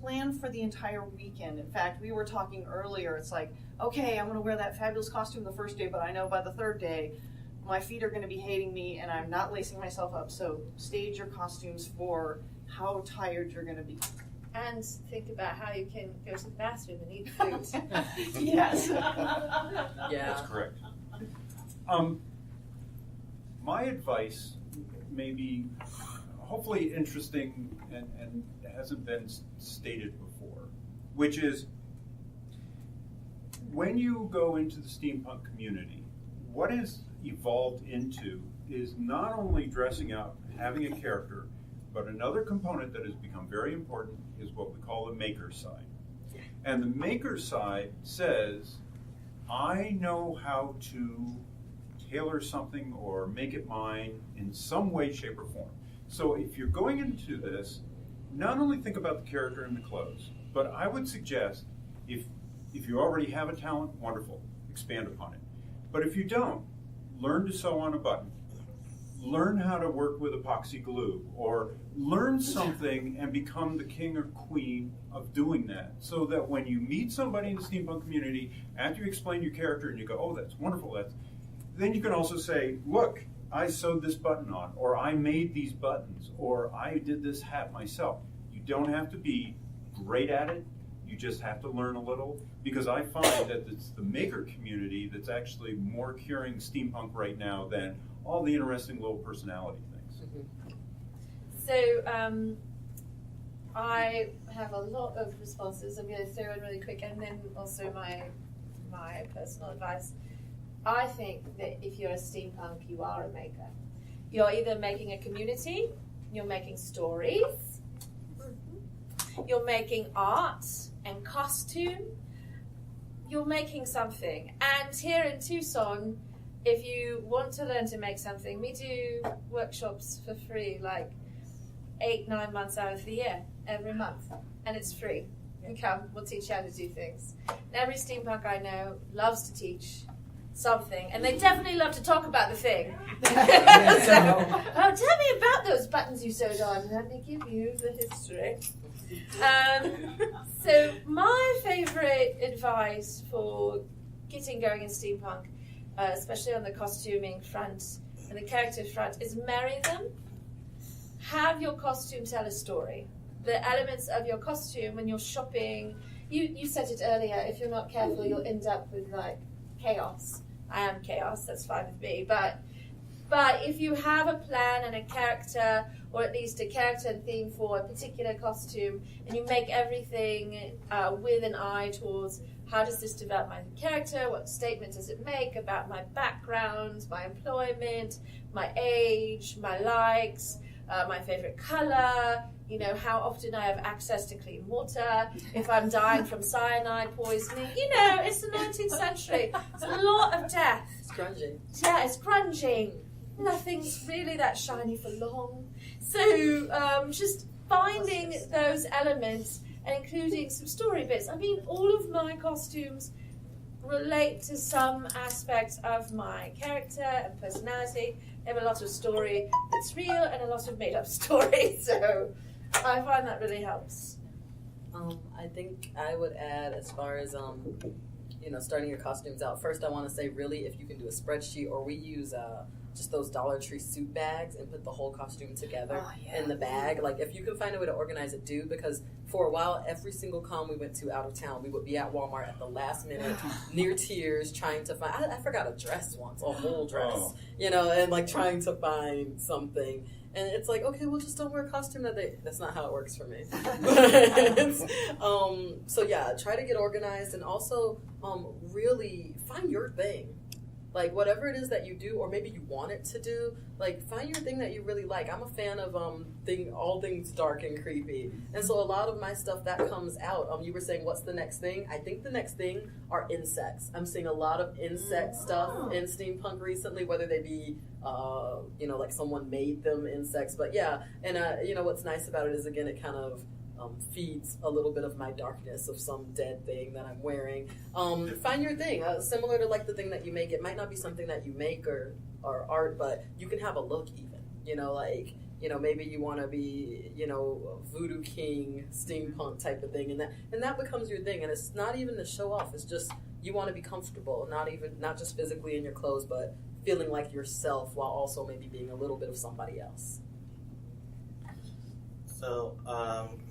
Speaker 5: plan for the entire weekend. In fact, we were talking earlier, it's like, okay, I'm going to wear that fabulous costume the first day, but I know by the third day, my feet are going to be hating me and I'm not lacing myself up. So stage your costumes for how tired you're going to be.
Speaker 3: And think about how you can go to the bathroom and eat food.
Speaker 5: Yes.
Speaker 7: Yeah.
Speaker 6: That's correct. My advice may be hopefully interesting and hasn't been stated before, which is when you go into the steampunk community, what is evolved into is not only dressing up, having a character, but another component that has become very important is what we call the maker side. And the maker side says, I know how to tailor something or make it mine in some way, shape, or form. So if you're going into this, not only think about the character and the clothes, but I would suggest if you already have a talent, wonderful, expand upon it. But if you don't, learn to sew on a button, learn how to work with epoxy glue, or learn something and become the king or queen of doing that. So that when you meet somebody in the steampunk community, after you explain your character and you go, oh, that's wonderful, then you can also say, look, I sewed this button on, or I made these buttons, or I did this hat myself. You don't have to be great at it. You just have to learn a little, because I find that it's the maker community that's actually more curing steampunk right now than all the interesting little personality things.
Speaker 3: So I have a lot of responses. I'm going to throw in really quick, and then also my personal advice. I think that if you're a steampunk, you are a maker. You're either making a community, you're making stories, you're making art and costume, you're making something. And here in Tucson, if you want to learn to make something, we do workshops for free, like 8-9 months out of the year, every month, and it's free. You come, we'll teach you how to do things. And every steampunk I know loves to teach something, and they definitely love to talk about the thing. So, oh, tell me about those buttons you sewed on. Let me give you the history. So my favorite advice for getting going in steampunk, especially on the costuming front and the character front, is marry them. Have your costume tell a story. The elements of your costume when you're shopping, you said it earlier, if you're not careful you'll end up with like chaos. I am chaos, that's fine with me, but if you have a plan and a character, or at least a character and theme for a particular costume, and you make everything with an eye towards how does this develop my character, what statement does it make about my background, my employment, my age, my likes, my favorite color, you know, how often I have access to clean water, if I'm dying from cyanide poisoning. You know, it's the 19th century. It's a lot of death.
Speaker 7: It's grungy.
Speaker 3: Yeah, it's grunging. Nothing's really that shiny for long. So just finding those elements and including some story bits. I mean, all of my costumes relate to some aspect of my character and personality. They have a lot of story that's real and a lot of made-up story. So I find that really helps.
Speaker 7: I think I would add, as far as starting your costumes out. First, I want to say, really, if you can do a spreadsheet, or we use just those Dollar Tree suit bags and put the whole costume together in the bag. Like, if you can find a way to organize it, do, because for a while, every single con we went to out of town, we would be at Walmart at the last minute, near tears, trying to find, I forgot a dress once, a whole dress, and like trying to find something. And it's like, okay, well, just don't wear a costume that day. That's not how it works for me. So yeah, try to get organized, and also really find your thing. Like, whatever it is that you do, or maybe you want it to do, like, find your thing that you really like. I'm a fan of all things dark and creepy. And so a lot of my stuff, that comes out. You were saying, what's the next thing? I think the next thing are insects. I'm seeing a lot of insect stuff in steampunk recently, whether they be, like someone made them insects. But yeah, and what's nice about it is, again, it kind of feeds a little bit of my darkness of some dead thing that I'm wearing. Find your thing. Similar to like the thing that you make. It might not be something that you make or art, but you can have a look even. Maybe you want to be, voodoo king, steampunk type of thing, and that becomes your thing. And it's not even to show off. It's just you want to be comfortable, not just physically in your clothes, but feeling like yourself while also maybe being a little bit of somebody else.
Speaker 8: So,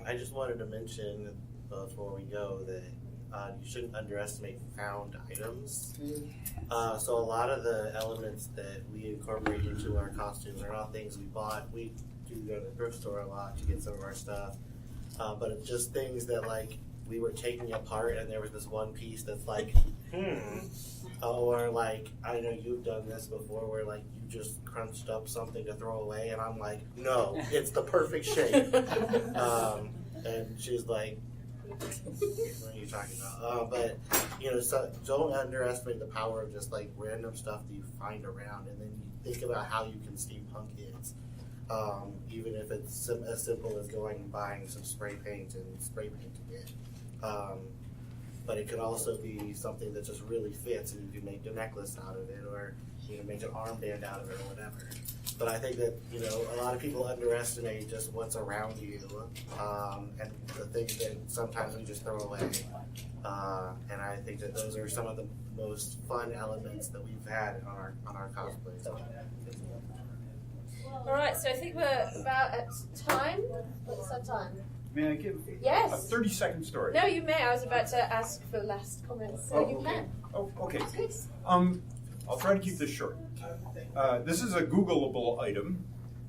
Speaker 8: I just wanted to mention before we go that you shouldn't underestimate found items. So a lot of the elements that we incorporate into our costumes are not things we bought. We do go to the thrift store a lot to get some of our stuff. But it's just things that, like, we were taking apart and there was this one piece that's like, or like, I know you've done this before where like you just crunched up something to throw away and I'm like, no, it's the perfect shape. And she's like, what are you talking about? But, so don't underestimate the power of just like random stuff that you find around, and then you think about how you can steampunk it. Even if it's as simple as going and buying some spray paint and spray painting it. But it could also be something that just really fits, and you can make a necklace out of it, or make an armband out of it, or whatever. But I think that, a lot of people underestimate just what's around you, and the things that sometimes we just throw away. And I think that those are some of the most fun elements that we've had on our cosplay. So,
Speaker 3: All right, so I think we're about at time. What's our time?
Speaker 6: May I give
Speaker 3: Yes.
Speaker 6: a 30-second story?
Speaker 3: No, you may. I was about to ask for last comments, so you can.
Speaker 6: Oh, okay.
Speaker 3: Please.
Speaker 6: I'll try to keep this short. This is a Googleable item.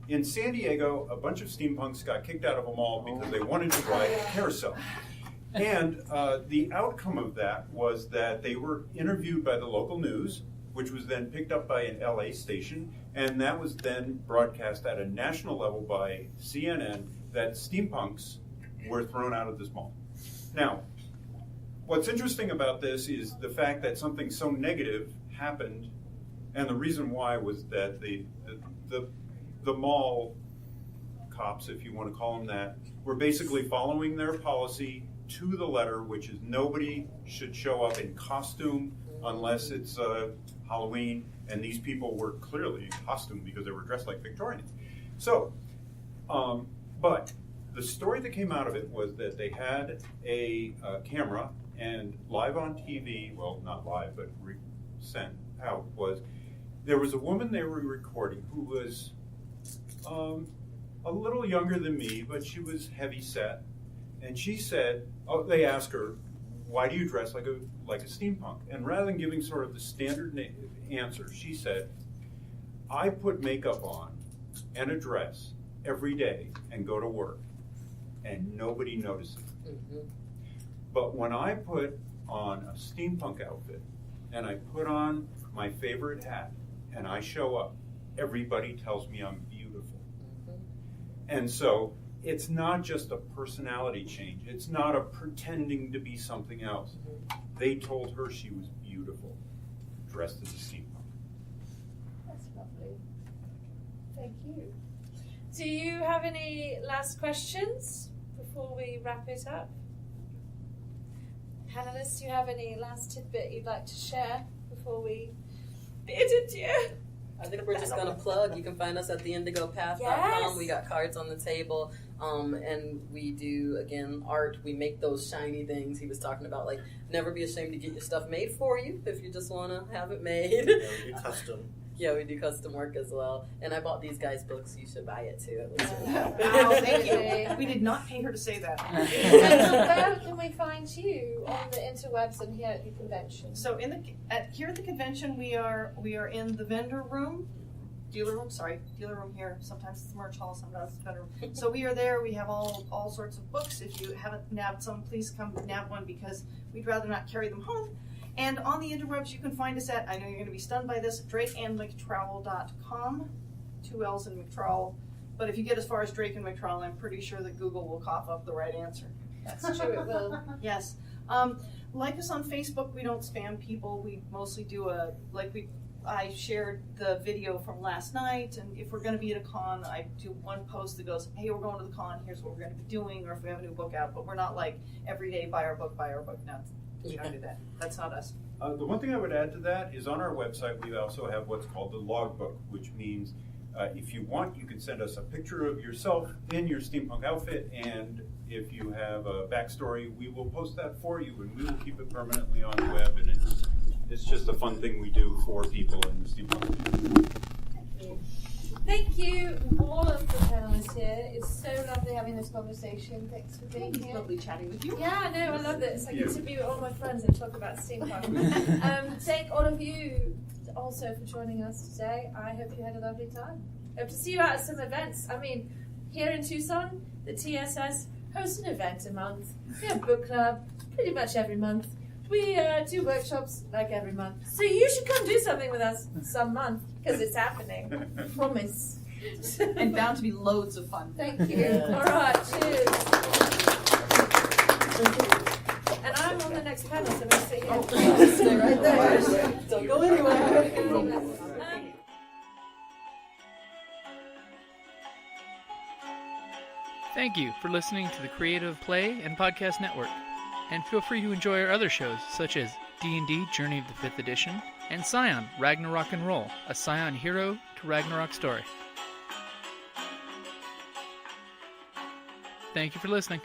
Speaker 6: In San Diego, a bunch of steampunks got kicked out of a mall because they wanted to ride a carousel. And the outcome of that was that they were interviewed by the local news, which was then picked up by an LA station, and that was then broadcast at a national level by CNN that steampunks were thrown out of this mall. Now, what's interesting about this is the fact that something so negative happened, and the reason why was that the mall cops, if you want to call them that, were basically following their policy to the letter, which is nobody should show up in costume unless it's Halloween, and these people were clearly in costume because they were dressed like Victorians. So, but the story that came out of it was that they had a camera, and live on TV, well, not live, but sent out, was there was a woman they were recording who was a little younger than me, but she was heavy set. And she said, they asked her, why do you dress like a steampunk? And rather than giving sort of the standard answer, she said, I put makeup on and a dress every day and go to work, and nobody notices. Mm-hmm. But when I put on a steampunk outfit and I put on my favorite hat and I show up, everybody tells me I'm beautiful. Mm-hmm. And so it's not just a personality change. It's not a pretending to be something else. Mm-hmm. They told her she was beautiful, dressed as a steampunk.
Speaker 3: That's lovely. Thank you. Do you have any last questions before we wrap it up? Panelists, do you have any last tidbit you'd like to share before we bid adieu?
Speaker 7: I think we're just going to plug. You can find us at theindigopath.com.
Speaker 3: Yes.
Speaker 7: We got cards on the table. And we do, again, art. We make those shiny things he was talking about. Like, never be ashamed to get your stuff made for you if you just want to have it made.
Speaker 8: Yeah, we do custom.
Speaker 7: Yeah, we do custom work as well. And I bought these guys' books. You should buy it, too.
Speaker 5: Oh, thank you. We did not pay her to say that.
Speaker 3: Where can we find you on the interwebs and here at the convention?
Speaker 5: So here at the convention, we are in the dealer room here. Sometimes it's the merch hall, sometimes it's the vendor room. So we are there. We have all sorts of books. If you haven't nabbed some, please come nab one because we'd rather not carry them home. And on the interwebs, you can find us at, I know you're going to be stunned by this, drakeandmctrowell.com, 2 L's in McTrowell. But if you get as far as Drake and McTrowell, I'm pretty sure that Google will cough up the right answer.
Speaker 3: That's true, it will.
Speaker 5: Yes. Like us on Facebook, we don't spam people. We mostly do I shared the video from last night, and if we're going to be at a con, I do one post that goes, hey, we're going to the con, here's what we're going to be doing, or if we have a new book out. But we're not like, every day, buy our book. No, we don't do that. That's not us.
Speaker 6: The one thing I would add to that is on our website, we also have what's called the logbook, which means if you want, you can send us a picture of yourself in your steampunk outfit, and if you have a backstory, we will post that for you, and we will keep it permanently on the web, and it's just a fun thing we do for people in the steampunk.
Speaker 3: Thank you, all of the panelists here. It's so lovely having this conversation. Thanks for being here.
Speaker 5: It's lovely chatting with you.
Speaker 3: Yeah, no, I love this. I get to be with all my friends and talk about steampunk. Thank all of you also for joining us today. I hope you had a lovely time. Hope to see you out at some events. I mean, here in Tucson, the TSS hosts an event a month. We have book club pretty much every month. We do workshops like every month. So you should come do something with us some month, because it's happening. Promise.
Speaker 5: And bound to be loads of fun.
Speaker 3: Thank you. All right, cheers. And I'm on the next panel, so I'm going to sit here.
Speaker 7: Stay right there. Don't go anywhere.
Speaker 1: Thank you for listening to the Creative Play and Podcast Network. And feel free to enjoy our other shows, such as D&D Journey of the 5th Edition, and Scion Ragnarok and Roll, a Scion hero to Ragnarok story. Thank you for listening.